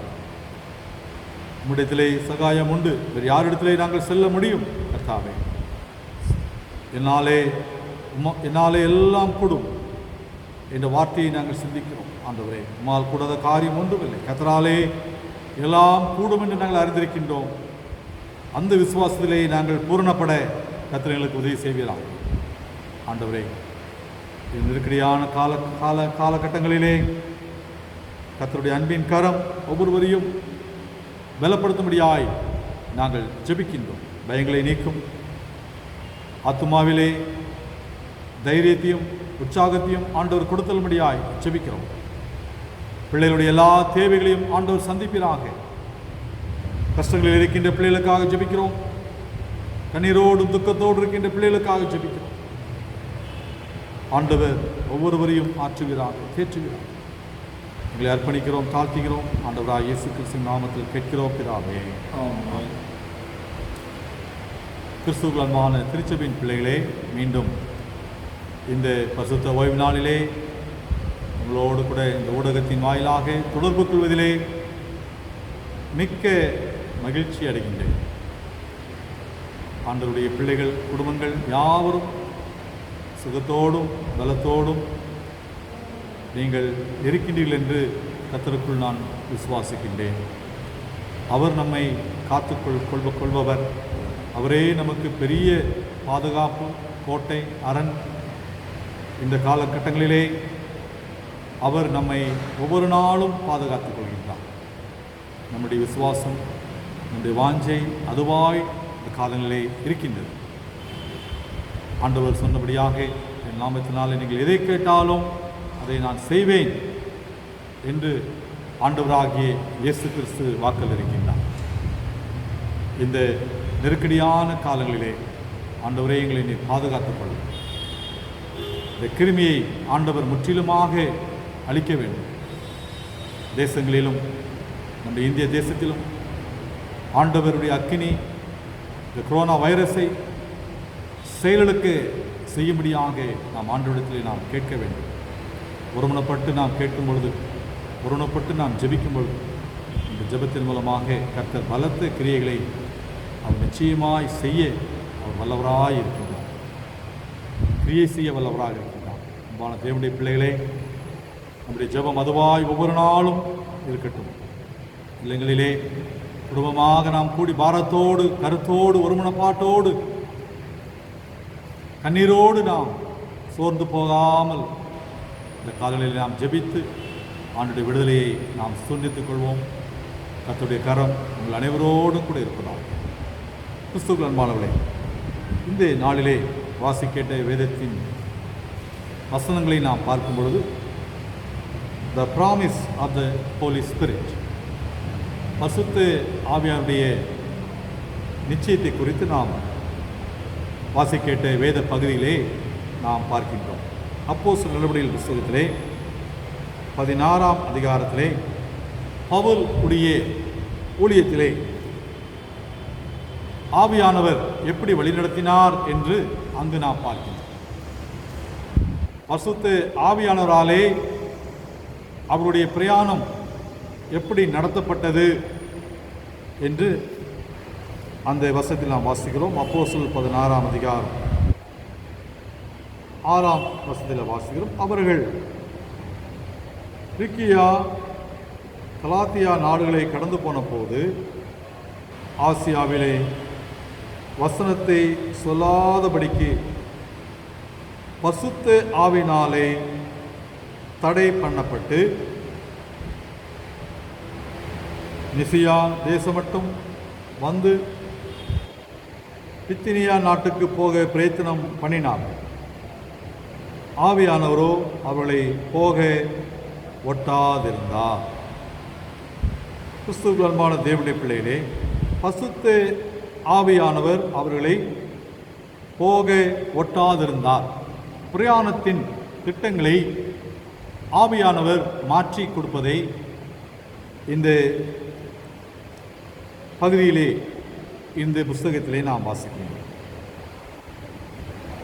உம்முடையத்திலே சகாயம் உண்டு, வேறு யாரிடத்திலே நாங்கள் செல்ல முடியும்? கர்த்தாவே, என்னாலே எல்லாம் கூடும் என்ற வார்த்தையை நாங்கள் சிந்திக்கிறோம். ஆண்டவரே, உம்மால் கூடாத காரியம் ஒன்றுமில்லை. கர்த்தராலே எல்லாம் கூடும் என்று நாங்கள் அறிந்திருக்கின்றோம். அந்த விசுவாசத்திலே நாங்கள் பூரணப்பட கர்த்தர் எங்களுக்கு உதவி செய்வீராக. ஆண்டவரே, நெருக்கடியான காலகட்டங்களிலே கர்த்தருடைய அன்பின் கரம் ஒவ்வொருவரையும் பலப்படுத்தும்படியாய் நாங்கள் ஜெபிக்கின்றோம். பயங்களை நீக்கும், ஆத்துமாவிலே தைரியத்தையும் உற்சாகத்தையும் ஆண்டவர் கொடுத்தல்படியாய் ஜெபிக்கிறோம். பிள்ளைகளுடைய எல்லா தேவைகளையும் ஆண்டவர் சந்திப்பீராக. கஷ்டங்களில் இருக்கின்ற பிள்ளைகளுக்காக ஜெபிக்கிறோம். கண்ணீரோடும் துக்கத்தோடு இருக்கின்ற பிள்ளைகளுக்காக ஜெபிக்கிறோம். ஆண்டவர் ஒவ்வொருவரையும் ஆற்றுகிறார், தேற்றுகிறார். எங்களை அர்ப்பணிக்கிறோம், தாழ்த்துகிறோம். ஆண்டவராக இயேசு கிறிஸ்துவின் நாமத்தில் கேட்கிறோம் பிதாவே. கிறிஸ்துவுக்குள் அன்பான திருச்சபையின் பிள்ளைகளே, மீண்டும் இந்த பரிசுத்த ஓய்வு நாளிலே உங்களோடு கூட இந்த ஊடகத்தின் வாயிலாக தொடர்பு கொள்வதிலே மிக்க மகிழ்ச்சி அடைகின்றேன். ஆண்டவருடைய பிள்ளைகள், குடும்பங்கள் யாவரும் சுகத்தோடும் பலத்தோடும் நீங்கள் இருக்கின்றீர்கள் என்று கர்த்தருக்குள் நான் விசுவாசிக்கின்றேன். அவர் நம்மை கொள்பவர். அவரே நமக்கு பெரிய பாதுகாப்பு, கோட்டை, அரண். இந்த காலகட்டங்களிலே அவர் நம்மை ஒவ்வொரு நாளும் பாதுகாத்துக் கொள்கின்றார். நம்முடைய விசுவாசம், நம்முடைய வாஞ்சை அதுவாய் இந்த காலங்களிலே இருக்கின்றது. ஆண்டவர் சொன்னபடியாக, என் நாமத்தினாலே நீங்கள் எதை கேட்டாலும் அதை நான் செய்வேன் என்று ஆண்டவராகிய இயேசு கிறிஸ்து வாக்கள் இருக்கின்றார். இந்த நெருக்கடியான காலங்களிலே ஆண்டவரே எங்களை நீர் பாதுகாத்துக் கொள்ளும். இந்த கிருமியை ஆண்டவர் முற்றிலுமாக அழிக்க வேண்டும். தேசங்களிலும், நம்முடைய இந்திய தேசத்திலும் ஆண்டவருடைய அக்கினி இந்த கொரோனா வைரஸை செயலுக்கு செய்யும்படியாக நாம் ஆண்டவரிடத்தில் நாம் கேட்க வேண்டும். ஒருமனப்பட்டு நாம் கேட்கும் பொழுது, ஒருமனப்பட்டு நாம் ஜெபிக்கும் பொழுது, இந்த ஜெபத்தின் மூலமாக கர்த்தர் பலத்த கிரியைகளை அவர் நிச்சயமாய் செய்ய அவர் வல்லவராய் இருக்கின்றார். கிரியை செய்ய வல்லவராக இருக்கின்றார். அன்பான தேவனுடைய பிள்ளைகளே, நம்முடைய ஜெபம் அதுவாய் ஒவ்வொரு நாளும் இருக்கட்டும். இல்லங்களிலே குடும்பமாக நாம் கூடி பாரத்தோடு, கருத்தோடு, ஒருமனப்பாட்டோடு, கண்ணீரோடு நாம் சோர்ந்து போகாமல் இந்த காலங்களில் நாம் ஜெபித்து ஆண்டுடைய விடுதலையை நாம் சுதந்திரித்துக் கொள்வோம். கர்த்தருடைய கரம் உங்கள் அனைவரோடும் கூட இருப்பதாக. கிறிஸ்துவுக்குள் அன்பானவர்களே, இந்த நாளிலே வாசிக்கேட்ட வேதத்தின் வசனங்களை நாம் பார்க்கும் பொழுது, the promise of the Holy Spirit, பரிசுத்த ஆவியாருடைய நிச்சயத்தை குறித்து நாம் வாசிக்கேட்ட வேத பகுதியிலே நாம் பார்க்கின்றோம். அப்போஸ்தலர் நடபடிகள் புத்தகத்திலே 16ஆம் அதிகாரத்திலே பவுல் உடைய ஊழியத்திலே ஆவியானவர் எப்படி வழிநடத்தினார் என்று அங்கு நாம் பார்க்கின்றோம். பரிசுத்த ஆவியானவராலே அவருடைய பிரயாணம் எப்படி நடத்தப்பட்டது என்று அந்த வசனத்தில் நாம் வாசிக்கிறோம். அப்போஸ்தலர் 16ஆம் அதிகாரம் 6ஆம் வசனத்தில் வாசிக்கிறோம். அவர்கள் பிரிக்கியா கலாத்தியா நாடுகளை கடந்து போன போது ஆசியாவிலே வசனத்தை சொல்லாதபடிக்கு பசுத்த ஆவினாலே தடை பண்ணப்பட்டு மிசியா தேசம் மட்டும் வந்து பித்தினியா நாட்டுக்கு போக பிரயத்தனம் பண்ணினார். ஆவியானவரோ அவர்களை போக ஒட்டாதிருந்தார். கிறிஸ்துவுக்குள் அன்பான தேவனுடைய பிள்ளைகளே, பசுத்த ஆவியானவர் அவர்களை போக ஒட்டாதிருந்தார். பிரயாணத்தின் திட்டங்களை ஆவியானவர் மாற்றி கொடுப்பதை இந்த பகுதியிலே இந்த புஸ்தகத்திலே நாம் வாசிக்கிறோம்.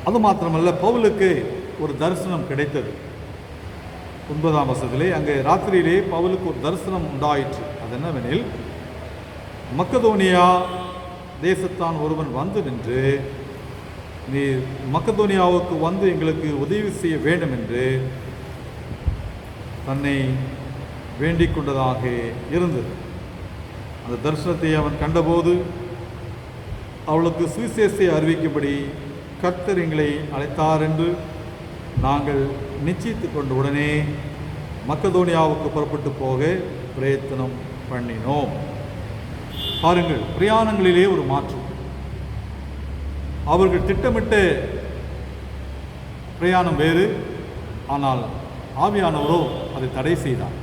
அது மாத்திரமல்ல, பவுலுக்கு ஒரு தரிசனம் கிடைத்தது. 9ஆம் வசனத்திலே அங்கே ராத்திரியிலே பவுலுக்கு ஒரு தரிசனம் உண்டாயிற்று. அது என்னவெனில், மக்கதோனியா தேசத்தான் ஒருவன் வந்து நின்று, நீ மக்கதோனியாவுக்கு வந்து எங்களுக்கு உதவி செய்ய வேண்டும் என்று தன்னை வேண்டிக் கொண்டதாக இருந்தது. அந்த தரிசனத்தை அவன் கண்டபோது அவளுக்கு சுவிசேஷத்தை அறிவிக்கும்படி கர்த்தர் எங்களை அழைத்தார் என்று நாங்கள் நிச்சயித்து கொண்ட உடனே மக்கதோனியாவுக்கு புறப்பட்டு போக பிரயத்தனம் பண்ணினோம். பாருங்கள், பிரயாணங்களிலே ஒரு மாற்றம். அவர்கள் திட்டமிட்ட பிரயாணம் வேறு, ஆனால் ஆவியானவரோ அதை தடை செய்தார்.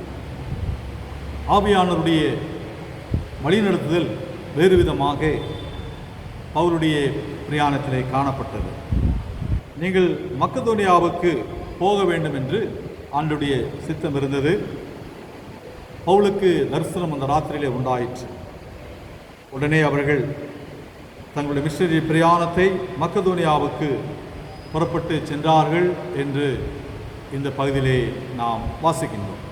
ஆவியானவருடைய வழிநடத்துதல் வேறு விதமாக அவருடைய பிரயாணத்திலே காணப்பட்டது. நீங்கள் மக்கதோனியாவுக்கு போக வேண்டும் என்று ஆண்டுடைய சித்தம் இருந்தது. பவுலுக்கு தரிசனம் அந்த ராத்திரியிலே உண்டாயிற்று. உடனே அவர்கள் தங்களுடைய மிஷனரி பிரயாணத்தை மக்கதோனியாவுக்கு புறப்பட்டு சென்றார்கள் என்று இந்த பகுதியிலே நாம் வாசிக்கின்றோம்.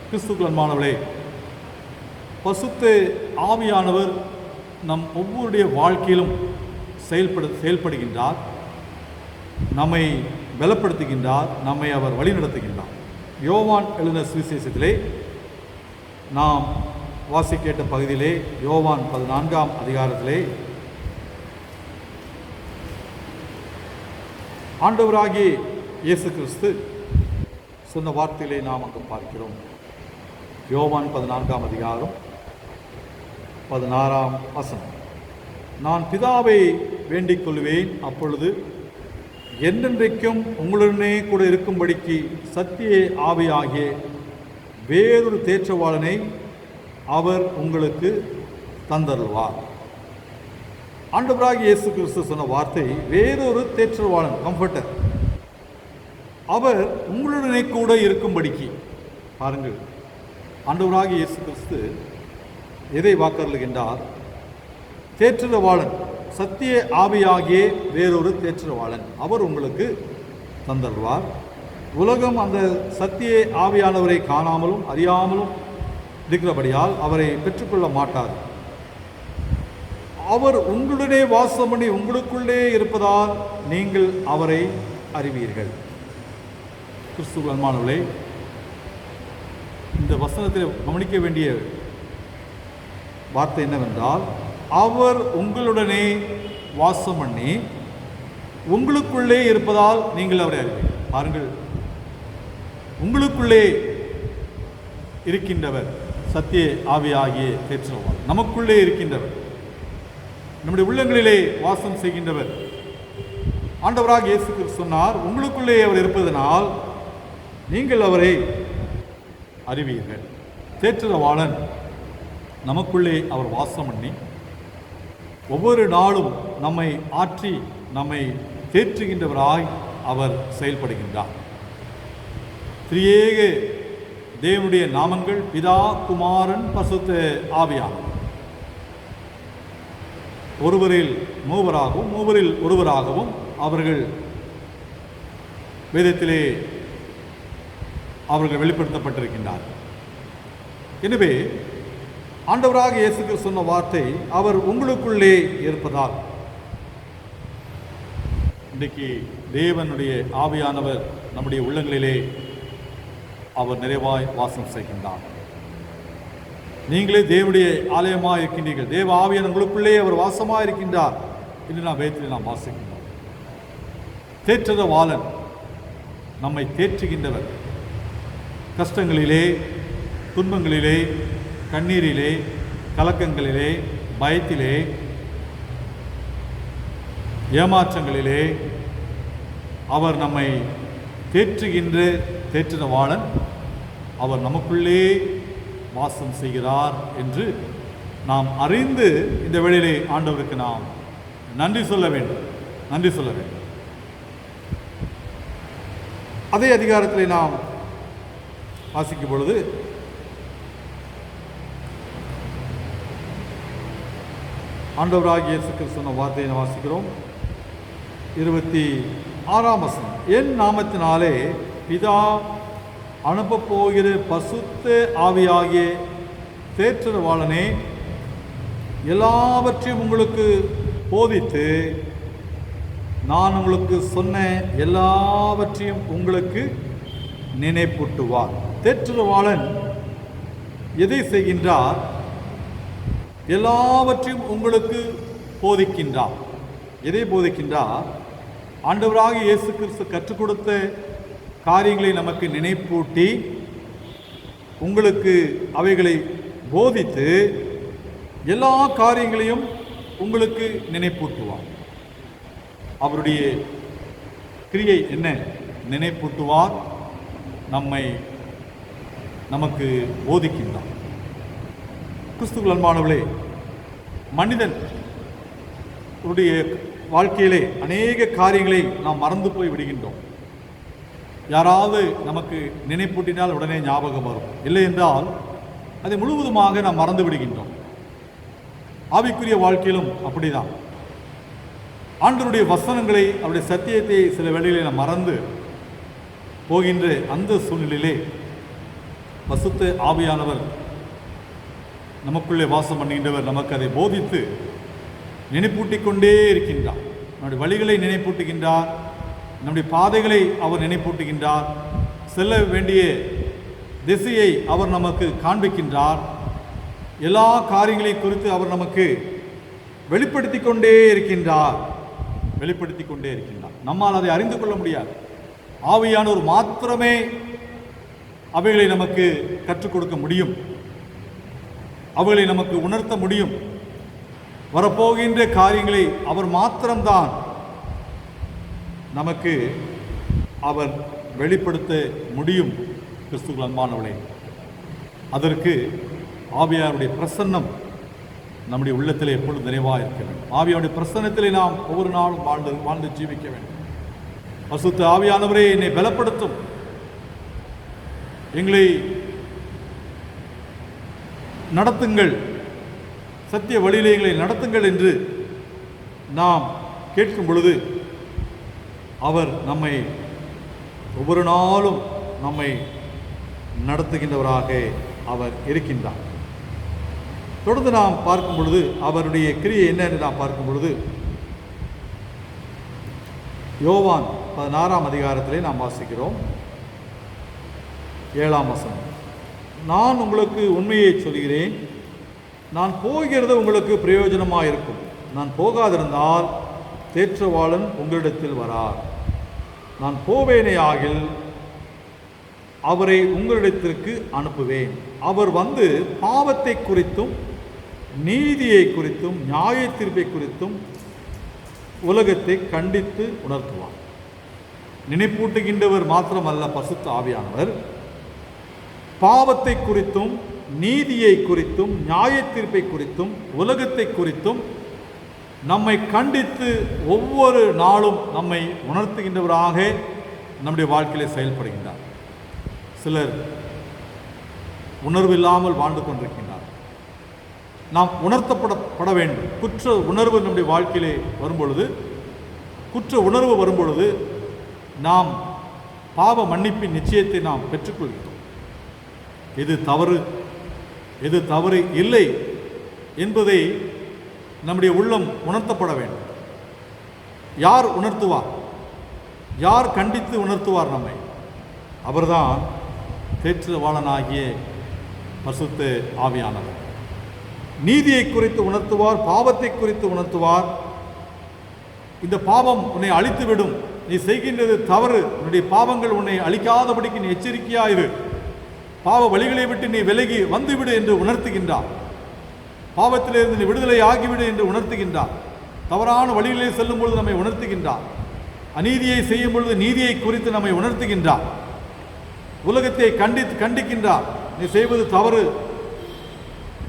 கிறிஸ்துவுக்குள் அன்பானவர்களே, பசுத்த ஆவியானவர் நம் ஒவ்வொருடைய வாழ்க்கையிலும் செயல்படுகின்றார். நம்மை பலப்படுத்துகின்றார், நம்மை அவர் வழிநடத்துகின்றார். யோவான் எழுதின சுவிசேஷத்திலே நாம் வாசிக்கேட்ட பகுதியிலே, யோவான் 14ஆம் அதிகாரத்திலே ஆண்டவராகிய இயேசு கிறிஸ்து சொன்ன வார்த்தையிலே நாம் அங்கு பார்க்கிறோம். யோவான் 14ஆம் அதிகாரம் 16ஆம் வசனம். நான் பிதாவை வேண்டிக் கொள்வேன், அப்பொழுது என்றென்றைக்கும் உங்களுடனே கூட இருக்கும்படிக்கு சத்திய ஆவியாகிய வேறொரு தேற்றவாளனை அவர் உங்களுக்கு தந்தருள்வார். ஆண்டவராகிய இயேசு கிறிஸ்து சொன்ன வார்த்தை வேறொரு தேற்றவாளன், கம்ஃபர்டர், அவர் உங்களுடனே கூட இருக்கும்படிக்கு. பாருங்கள், ஆண்டவராகிய இயேசு கிறிஸ்து எதை வாக்கருளுகின்றார்? தேற்றவாளன், சத்திய ஆவியாகிய வேறொரு தேற்றவாளன் அவர் உங்களுக்கு தந்தருள்வார். உலகம் அந்த சத்திய ஆவியானவரை காணாமலும் அறியாமலும் இருக்கிறபடியால் அவரை பெற்றுக்கொள்ள மாட்டார். அவர் உங்களுடனே வாசம் பண்ணி உங்களுக்குள்ளே இருப்பதால் நீங்கள் அவரை அறிவீர்கள். கிறிஸ்துவுக்குள் அன்பானவர்களே, இந்த வசனத்தில் கவனிக்க வேண்டிய வார்த்தை என்னவென்றால், அவர் உங்களுடனே வாசம் பண்ணி உங்களுக்குள்ளே இருப்பதால் நீங்கள் அவரை அறிவீர்கள். பாருங்கள், உங்களுக்குள்ளே இருக்கின்றவர் சத்திய ஆவியாகிய தேற்றவாளன், நமக்குள்ளே இருக்கின்றவர், நம்முடைய உள்ளங்களிலே வாசம் செய்கின்றவர். ஆண்டவராக இயேசு கிறிஸ்து சொன்னார், உங்களுக்குள்ளே அவர் இருப்பதனால் நீங்கள் அவரை அறிவீர்கள். தேற்றவாளன் நமக்குள்ளே அவர் வாசம் பண்ணி ஒவ்வொரு நாளும் நம்மை ஆற்றி நம்மை தேற்றுகின்றவராய் அவர் செயல்படுகின்றார். திரியேக தேவனுடைய நாமங்கள் பிதா, குமாரன், பரிசுத்த ஆவியானவர். ஒருவரில் மூவராகவும் மூவரில் ஒருவராகவும் அவர்கள் வேதத்திலே அவர்கள் வெளிப்படுத்தப்பட்டிருக்கின்றார்கள். எனவே ஆண்டவராக இயேசு கிறிஸ்து சொன்ன வார்த்தை அவர் உங்களுக்குள்ளே இருப்பதால். இன்றைக்கு தேவனுடைய ஆவியானவர் நம்முடைய உள்ளங்களிலே அவர் நிறைவாய் வாசம் செய்கின்றார். நீங்களே தேவனுடைய ஆலயமாக இருக்கின்றீர்கள், தேவ ஆவியான உங்களுக்குள்ளே அவர் வாசமாக இருக்கின்றார் என்று நாம் வேதத்தில் நாம் வாசிக்கின்றோம். தேற்றத வாளன் நம்மை தேற்றுகின்றவர். கஷ்டங்களிலே, துன்பங்களிலே, கண்ணீரிலே, கலக்கங்களிலே, பயத்திலே, ஏமாற்றங்களிலே அவர் நம்மை தேற்றுகின்ற தேற்றவாளன் அவர் நமக்குள்ளே வாசம் செய்கிறார் என்று நாம் அறிந்து இந்த வேளையிலே ஆண்டவருக்கு நாம் நன்றி சொல்ல வேண்டும். நன்றி சொல்ல வேண்டும். அதே அதிகாரத்தில் நாம் வாசிக்கும் பொழுது ஆண்டவராகிய இயேசு கிறிஸ்து சொன்ன வார்த்தையை வாசிக்கிறோம். 26 வசனம், என் நாமத்தினாலே பிதா அனுப்பப் போகிற பசுத்த ஆவியாகிய தேற்றவாளனே எல்லாவற்றையும் உங்களுக்கு போதித்து நான் உங்களுக்கு சொன்ன எல்லாவற்றையும் உங்களுக்கு நினைப்பூட்டுவார். தேற்றவாளன் எதை செய்கின்றார்? எல்லாவற்றையும் உங்களுக்கு போதிக்கின்றார். எதை போதிக்கின்றார்? ஆண்டவராக இயேசு கிறிஸ்து கற்றுக் கொடுத்த காரியங்களை நமக்கு நினைப்பூட்டி உங்களுக்கு அவைகளை போதித்து எல்லா காரியங்களையும் உங்களுக்கு நினைப்பூட்டுவார். அவருடைய கிரியை என்ன? நினைப்பூட்டுவார், நமக்கு போதிக்கின்றார். கிறிஸ்துவுக்குள் அன்பானவர்களே, மனிதன் உடைய வாழ்க்கையிலே அநேக காரியங்களை நாம் மறந்து போய் விடுகின்றோம். யாராவது நமக்கு நினைப்பூட்டினால் உடனே ஞாபகம் வரும், இல்லை என்றால் அதை முழுவதுமாக நாம் மறந்து விடுகின்றோம். ஆவிக்குரிய வாழ்க்கையிலும் அப்படிதான். ஆண்டவருடைய வசனங்களை, அவருடைய சத்தியத்தை சில வேளைகளில் நாம் மறந்து போகின்ற அந்த சூழ்நிலையிலே பசுத்த ஆவியானவர் நமக்குள்ளே வாசம் பண்ணுகின்றவர் நமக்கு அதை போதித்து நினைப்பூட்டிக் கொண்டே இருக்கின்றார். நம்முடைய வழிகளை நினைப்பூட்டுகின்றார், நம்முடைய பாதைகளை அவர் நினைப்பூட்டுகின்றார், செல்ல வேண்டிய திசையை அவர் நமக்கு காண்பிக்கின்றார். எல்லா காரியங்களையும் குறித்து அவர் நமக்கு வெளிப்படுத்தி கொண்டே இருக்கின்றார். நம்மால் அதை அறிந்து கொள்ள முடியாது. ஆவியானவர் மாத்திரமே அவைகளை நமக்கு கற்றுக் கொடுக்க முடியும், அவைகளை நமக்கு உணர்த்த முடியும். வரப்போகின்ற காரியங்களை அவர் மாத்திரம்தான் நமக்கு அவர் வெளிப்படுத்த முடியும். கிறிஸ்துவுக்குள் அன்பானவர்களே, அதற்கு ஆவியாருடைய பிரசன்னம் நம்முடைய உள்ளத்திலே எப்பொழுது நிறைவாக இருக்க வேண்டும். ஆவியாருடைய பிரசன்னத்திலே நாம் ஒவ்வொரு நாளும் வாழ்ந்து ஜீவிக்க வேண்டும். பசுத்த ஆவியானவரே என்னை பலப்படுத்தும், எங்களை நடத்துங்கள், சத்திய வழியிலே எங்களை நடத்துங்கள் என்று நாம் கேட்கும் பொழுது அவர் நம்மை ஒவ்வொரு நாளும் நம்மை நடத்துகின்றவராக அவர் இருக்கின்றார். தொடர்ந்து நாம் பார்க்கும் பொழுது அவருடைய கிரியை என்ன என்று நாம் பார்க்கும் பொழுது யோவான் 16 அதிகாரத்திலே நாம் வாசிக்கிறோம். 7 வசனம், நான் உங்களுக்கு உண்மையை சொல்கிறேன், நான் போகிறது உங்களுக்கு பிரயோஜனமாக இருக்கும். நான் போகாதிருந்தால் தேற்றவாளன் உங்களிடத்தில் வரார். நான் போவேனே ஆகில் அவரை உங்களிடத்திற்கு அனுப்புவேன். அவர் வந்து பாவத்தை குறித்தும் நீதியை குறித்தும் நியாய தீர்ப்பை குறித்தும் உலகத்தை கண்டித்து உணர்த்துவார். நினைப்பூட்டுகின்றவர் மாத்திரமல்ல பசுத்த ஆவியானவர், பாவத்தை குறித்தும் நீதியை குறித்தும் நியாய தீர்ப்பை குறித்தும் உலகத்தை குறித்தும் நம்மை கண்டித்து ஒவ்வொரு நாளும் நம்மை உணர்த்துகின்றவராக நம்முடைய வாழ்க்கையிலே செயல்படுகின்றார். சிலர் உணர்வில்லாமல் வாழ்ந்து கொண்டிருக்கின்றார். நாம் உணர்த்தப்பட வேண்டும். குற்ற உணர்வு நம்முடைய வாழ்க்கையிலே வரும்பொழுது, குற்ற உணர்வு வரும்பொழுது நாம் பாவ மன்னிப்பின் நிச்சயத்தை நாம் பெற்றுக்கொள்கிறோம். எது தவறு, எது தவறு இல்லை என்பதை நம்முடைய உள்ளம் உணர்த்தப்பட வேண்டும். யார் உணர்த்துவார்? யார் கண்டித்து உணர்த்துவார் நம்மை? அவர்தான் தேற்றவாளனாகிய பரிசுத்த ஆவியானவர். நீதியை குறித்து உணர்த்துவார், பாவத்தை குறித்து உணர்த்துவார். இந்த பாவம் உன்னை அழித்துவிடும், நீ செய்கின்றது தவறு, உன்னுடைய பாவங்கள் உன்னை அழிக்காதபடிக்கு நீ எச்சரிக்கையாயிரு, பாவ வழிகளை விட்டு நீ விலகி வந்துவிடு என்று உணர்த்துகின்றார். பாவத்திலிருந்து நீ விடுதலை ஆகிவிடு என்று உணர்த்துகின்றார். தவறான வழிகளிலே செல்லும் பொழுது நம்மை உணர்த்துகின்றார். அநீதியை செய்யும் பொழுது நீதியை குறித்து நம்மை உணர்த்துகின்றார். உலகத்தை கண்டிக்கின்றார், நீ செய்வது தவறு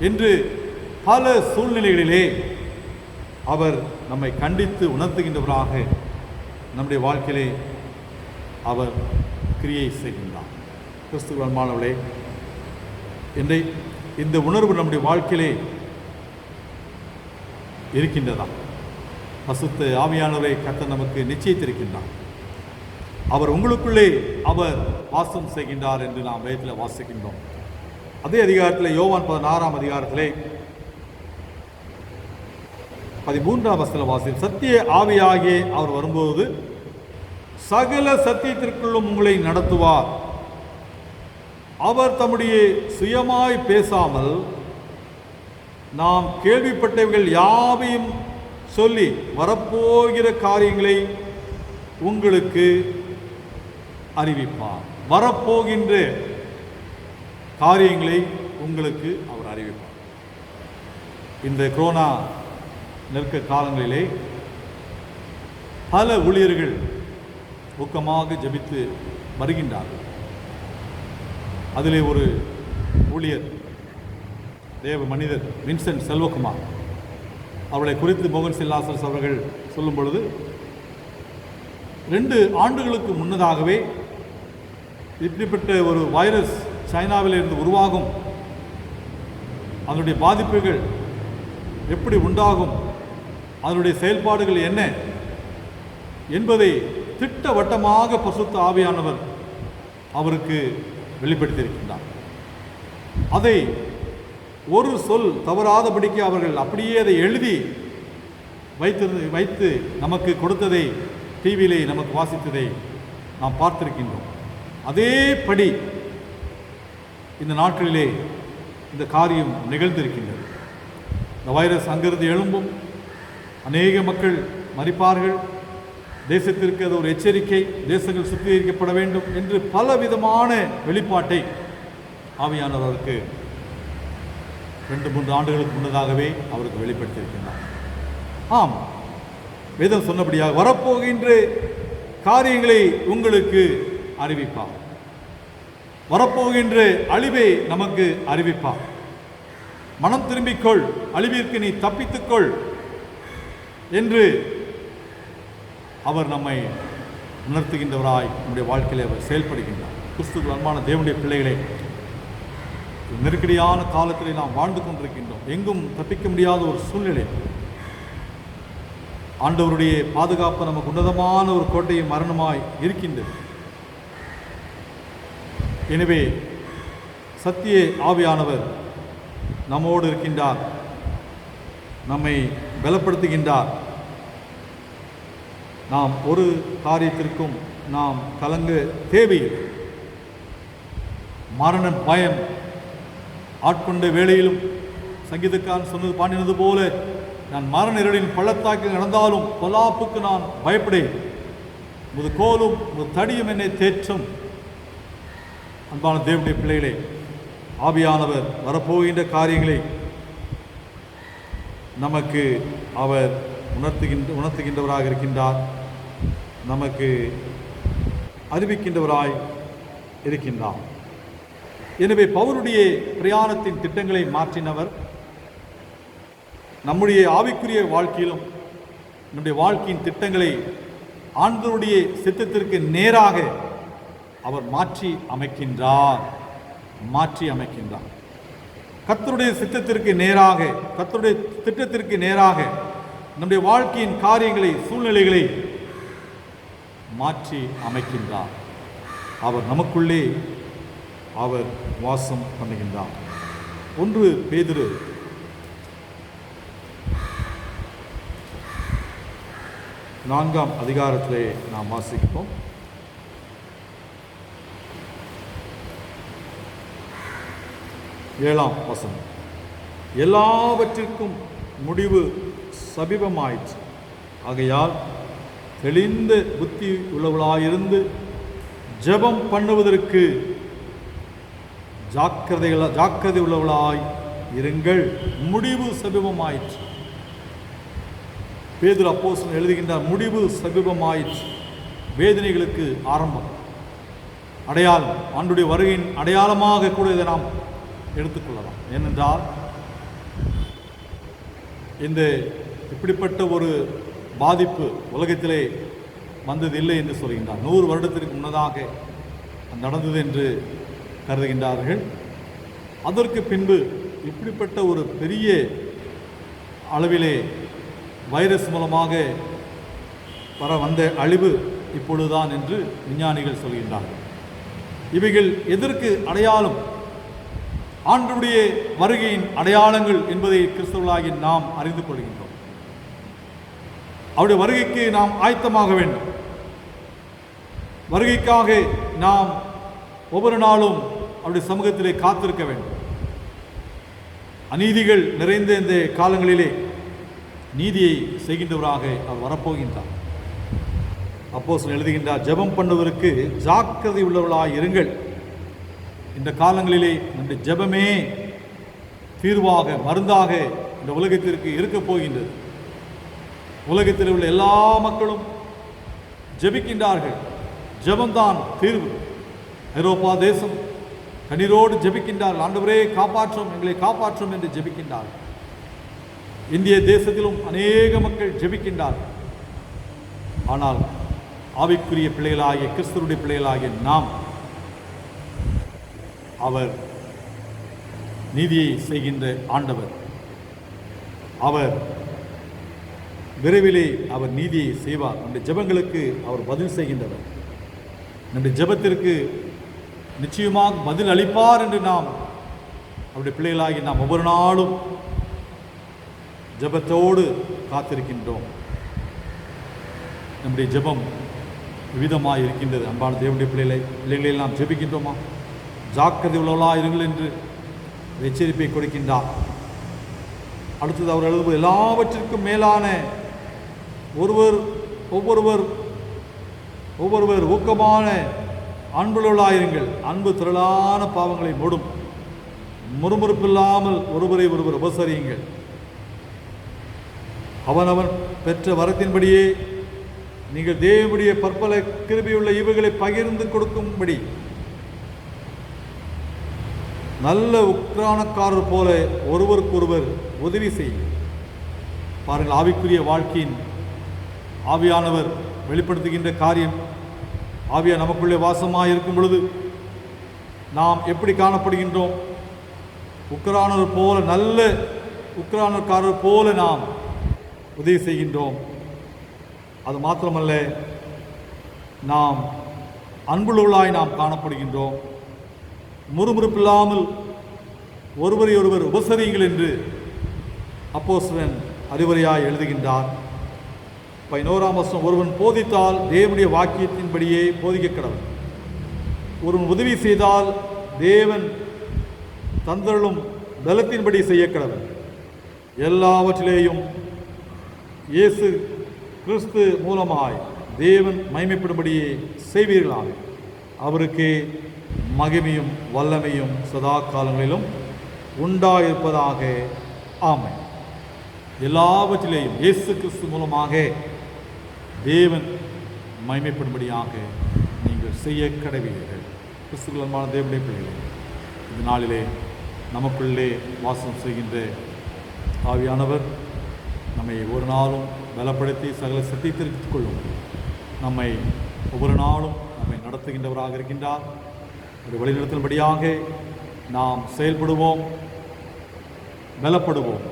என்று பல சூழ்நிலைகளிலே அவர் நம்மை கண்டித்து உணர்த்துகின்றவராக நம்முடைய வாழ்க்கையிலே அவர் கிரியை செய்கின்றார். கிறிஸ்துவின் மாணவர்களே, இந்த உணர்வு நம்முடைய வாழ்க்கையிலே இருக்கின்றதா? பரிசுத்த ஆவியானவரை கர்த்தர் நமக்கு நிச்சயித்திருக்கின்றார். அவர் உங்களுக்குள்ளே அவர் வாசம் செய்கின்றார் என்று நாம் வேதத்தில் வாசிக்கின்றோம். அதே அதிகாரத்தில் யோவான் 16ஆம் அதிகாரத்திலே 13ஆம் வசனத்தில் வாசி, சத்திய ஆவியாகிய அவர் வரும்போது சகல சத்தியத்திற்குள்ளும் உங்களை நடத்துவார். அவர் தம்முடைய சுயமாய் பேசாமல் நாம் கேள்விப்பட்டவைகள் யாவையும் சொல்லி வரப்போகிற காரியங்களை உங்களுக்கு அறிவிப்பார். வரப்போகின்ற காரியங்களை உங்களுக்கு அவர் அறிவிப்பார். இந்த கொரோனா நெருக்க காலங்களிலே பல ஊழியர்கள் ஊக்கமாக ஜெபித்து வருகின்றார்கள். அதிலே ஒரு ஊழியர், தேவ மனிதர் வின்சென்ட் செல்வகுமார், அவளை குறித்து மோகன் சில்லாசஸ் அவர்கள் சொல்லும் பொழுது, 2 ஆண்டுகளுக்கு முன்னதாகவே இப்படிப்பட்ட ஒரு வைரஸ் சைனாவில் இருந்து உருவாகும், அதனுடைய பாதிப்புகள் எப்படி உண்டாகும், அதனுடைய செயல்பாடுகள் என்ன என்பதை திட்டவட்டமாக பரிசுத்த ஆவியானவர் அவருக்கு வெளிப்படுத்தியிருக்கின்றார். அதை ஒரு சொல் தவறாதபடிக்கு அவர்கள் அப்படியே அதை எழுதி வைத்து நமக்கு கொடுத்ததை, டிவியிலே நமக்கு வாசித்ததை நாம் பார்த்திருக்கின்றோம். அதேபடி இந்த நாட்களிலே இந்த காரியம் நிகழ்ந்திருக்கின்றது. இந்த வைரஸ் அங்கிருந்து எழும்பும், அநேக மக்கள் மரிப்பார்கள், தேசத்திற்கு அது ஒரு எச்சரிக்கை, தேசங்கள் சுத்திகரிக்கப்பட வேண்டும் என்று பலவிதமான வெளிப்பாட்டை ஆவியானவருக்கு 2-3 ஆண்டுகளுக்கு முன்னதாகவே அவருக்கு வெளிப்படுத்தியிருக்கின்றார். ஆம், வேதம் சொன்னபடியாக வரப்போகின்ற காரியங்களை உங்களுக்கு அறிவிப்பார். வரப்போகின்ற அழிவை நமக்கு அறிவிப்பார். மனம் திரும்பிக்கொள், அழிவிற்கு நீ தப்பித்துக்கொள் என்று அவர் நம்மை உணர்த்துகின்றவராய் நம்முடைய வாழ்க்கையில் அவர் செயல்படுகின்றார். கிறிஸ்துவுக்கு அன்பான தேவனுடைய பிள்ளைகளே, நெருக்கடியான காலத்திலே நாம் வாழ்ந்து கொண்டிருக்கின்றோம். எங்கும் தப்பிக்க முடியாத ஒரு சூழ்நிலை. ஆண்டவருடைய பாதுகாப்பு நமக்கு உன்னதமான ஒரு கோட்டையும் மரணமாய் இருக்கின்றது. எனவே சத்திய ஆவியானவர் நம்மோடு இருக்கின்றார், நம்மை பலப்படுத்துகின்றார். நாம் ஒரு காரியத்திற்கும் நாம் கலங்க தேவையில்லை. மரண பயம் ஆட்கொண்ட வேளையிலும் சங்கீதக்காரன் சொன்னது பாடினது போல, நான் மரண இருளின் பள்ளத்தாக்கில் நடந்தாலும் பொல்லாப்புக்கு நான் பயப்படேன், முது கோலும் முது தடியும் என்னை தேற்றும். அன்பான தேவனுடைய பிள்ளைகளே, ஆவியானவர் வரப்போகின்ற காரியங்களை நமக்கு அவர் உணர்த்துகின்றவராக இருக்கின்றார், நமக்கு அறிவிக்கின்றவராய் இருக்கின்றார். எனவே பவுலுடைய பிரயாணத்தின் திட்டங்களை மாற்றினவர் நம்முடைய ஆவிக்குரிய வாழ்க்கையிலும் நம்முடைய வாழ்க்கையின் திட்டங்களை ஆண்டவருடைய சித்தத்திற்கு நேராக அவர் மாற்றி அமைக்கின்றார். கர்த்தருடைய சித்தத்திற்கு நேராக, கர்த்தருடைய திட்டத்திற்கு நேராக நம்முடைய வாழ்க்கையின் காரியங்களை, சூழ்நிலைகளை மாற்றி அமைக்கின்றார். அவர் நமக்குள்ளே அவர் வாசம் பண்ணுகின்றார். 1 பேதுரு 4 4ஆம் அதிகாரத்திலே நாம் வாசிப்போம். 7ஆம் வசனம். எல்லாவற்றிற்கும் முடிவு சமீபமாயிற்று. ஆகையால் தெளிந்த புத்தி உள்ளவர்களாயிருந்து ஜெபம் பண்ணுவதற்கு ஜாக்கிரதை உள்ளவர்களாய் இருங்கள். முடிவு சமீபமாயிற்று. பேதுரு அப்போஸ்தலன் எழுதுகின்றார், முடிவு சமீபமாயிற்று. வேதனைகளுக்கு ஆரம்பம், அடையாளம், ஆண்டுடைய வருகையின் அடையாளமாக கூட இதை நாம் எடுத்துக்கொள்ளலாம். ஏனென்றால் இந்த இப்படிப்பட்ட ஒரு பாதிப்பு உலகத்திலே வந்தது இல்லை என்று சொல்கின்றார். 100 வருடத்திற்கு முன்னதாக நடந்தது என்று கருதுகின்றார்கள். அதற்கு பின்பு இப்படிப்பட்ட ஒரு பெரிய அளவிலே வைரஸ் மூலமாக வந்த அழிவு இப்பொழுதுதான் என்று விஞ்ஞானிகள் சொல்கின்றார்கள். இவைகள் எதற்கு அடையாளம்? ஆண்டவருடைய வருகையின் அடையாளங்கள் என்பதை கிறிஸ்தவர்களாகிய நாம் அறிந்து கொள்கின்றோம். அவருடைய வருகைக்கு நாம் ஆயத்தமாக வேண்டும். வருகைக்காக நாம் ஒவ்வொரு நாளும் அவருடைய சமூகத்திலே காத்திருக்க வேண்டும். அநீதிகள் நிறைந்த இந்த காலங்களிலே நீதியை செய்கின்றவராக அவர் வரப்போகின்றார். அப்போஸ்தலன் எழுதுகின்றார், ஜெபம் பண்ணுவதற்கு ஜாக்கிரதை உள்ளவர்களாய் இருங்கள். இந்த காலங்களிலே நம்முடைய ஜெபமே தீர்வாக, மருந்தாக இந்த உலகத்திற்கு இருக்கப் போகின்றது. உலகத்தில் உள்ள எல்லா மக்களும் ஜெபிக்கின்றார்கள். ஜெபம்தான் தீர்வு. ஐரோப்பா தேசம் கண்ணீரோடு ஜெபிக்கின்றார்கள். ஆண்டவரே காப்பாற்றும், எங்களை காப்பாற்றும் என்று ஜெபிக்கின்றார்கள். இந்திய தேசத்திலும் அநேக மக்கள் ஜெபிக்கின்றார்கள். ஆனால் ஆவிக்குரிய பிள்ளைகளாகிய கிறிஸ்துவுடைய பிள்ளைகளாகிய நாம், அவர் நீதியை செய்கின்ற ஆண்டவர். அவர் விரைவிலே அவர் நீதியை செய்வார். நம்முடைய ஜெபங்களுக்கு அவர் பதில் செய்கின்றவர். நம்முடைய ஜெபத்திற்கு நிச்சயமாக பதில் அளிப்பார் என்று நாம் அவருடைய பிள்ளைகளாகி நாம் ஒவ்வொரு நாளும் ஜெபத்தோடு காத்திருக்கின்றோம். நம்முடைய ஜெபம் விவிதமாக இருக்கின்றது. அன்பான தேவனுடைய பிள்ளைகளை நாம் ஜெபிக்கின்றோமா? ஜாக்கிரதை உள்ளவர்களாக இருங்கள் என்று எச்சரிப்பை கொடுக்கின்றார். அடுத்தது அவர் எழுதுவது, எல்லாவற்றிற்கும் மேலான ஒவ்வொருவர் ஊக்கமான அன்புள்ளவர்களாயிருங்கள். அன்பு திரளான பாவங்களை மூடும். முறுமுறுப்பில்லாமல் ஒருவரை ஒருவர் உபசரியுங்கள். அவனவன் பெற்ற வரத்தின்படியே நீங்கள் தேவனுடைய பற்பல கிருபையுள்ள ஈவுகளை பகிர்ந்து கொடுக்கும்படி நல்ல உக்ரானக்காரர் போல ஒருவருக்கொருவர் உதவி செய்யும். பாருங்கள், ஆவிக்குரிய வாழ்க்கையின் ஆவியானவர் வெளிப்படுத்துகின்ற காரியம். ஆவியா நமக்குள்ளே வாசமாக இருக்கும் பொழுது நாம் எப்படி காணப்படுகின்றோம்? உக்ரானர் போல, நல்ல உக்ரானக்காரர் போல நாம் உதவி செய்கின்றோம். அது மாத்திரமல்ல, நாம் அன்புள்ளவர்களாய் நாம் காணப்படுகின்றோம். முறுமுறுப்பில்லாமல் ஒருவரை ஒருவர் உபசரியுங்கள் என்று அப்போஸ்தலன் அறிவுரையாய் எழுதுகின்றார். 11ஆம் வசனம், ஒருவன் போதித்தால் தேவனுடைய வாக்கியத்தின்படியே போதிக்க கடவன். ஒருவன் உதவி செய்தால் தேவன் தந்தருளும் பலத்தின்படி செய்ய கடவன். எல்லாவற்றிலேயும் இயேசு கிறிஸ்து மூலமாய் தேவன் மகிமைப்படும்படியே செய்வீர்களாக. அவருக்கு மகிமையும் வல்லமையும் சதா காலங்களிலும் உண்டாயிருப்பதாக. ஆமென். எல்லாவற்றிலேயும் இயேசு கிறிஸ்து மூலமாக தேவன் மகிமைப்படும்படியாக நீங்கள் செய்ய கடவீர்கள். கிறிஸ்துவமான தேவனுடைய பிள்ளைகளே, இந்த நாளிலே நமக்குள்ளே வாசம் செய்கின்ற ஆவியானவர் நம்மை ஒரு நாளும் பலப்படுத்தி சகல சத்தியத்திற்குக் கொள்ளும். நம்மை ஒவ்வொரு நாளும் நம்மை நடத்துகின்றவராக இருக்கின்றார். ஒரு வழிநடத்தும்படியாக நாம் செயல்படுவோம், பலப்படுவோம்.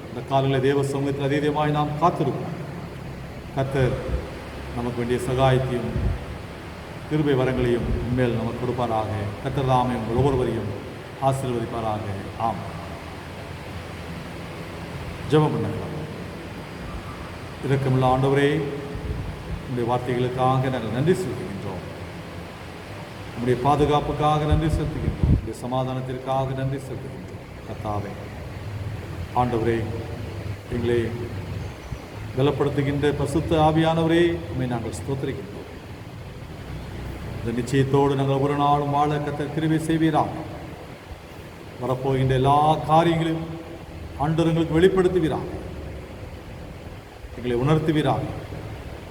இந்த காலையில் தேவ சமூகத்தில் அதீதமாய் நாம் காத்திருப்போம். கர்த்தர் நமக்கு வேண்டிய சகாயத்தையும் கிருபை வரங்களையும் உண்மையில் நமக்கு கொடுப்பாராக. கர்த்தர் தாமே உங்கள் ஒவ்வொருவரையும் ஆசீர்வதிப்பாராக. ஆம். ஜெபம் பண்ணுங்கள். இரக்கமுள்ள ஆண்டவரே, உங்களுடைய வார்த்தைகளுக்காக நாங்கள் நன்றி செலுத்துகின்றோம். உங்களுடைய பாதுகாப்புக்காக நன்றி செலுத்துகின்றோம். உங்களுடைய சமாதானத்திற்காக நன்றி செலுத்துகின்றோம். கர்த்தாவே, ஆண்டவரே, எங்களை பலப்படுத்துகின்ற பரிசுத்த ஆவியானவரே, உம்மை நாங்கள் ஸ்தோத்திரிக்கின்றோம். இந்த நிச்சயத்தோடு நாங்கள் ஒரு நாளும் வாழ கர்த்தர் கிருபை செய்வீராக. வரப்போகின்ற எல்லா காரியங்களையும் ஆண்டவர் எங்களுக்கு வெளிப்படுத்துவீராக. எங்களை உணர்த்துவீராக.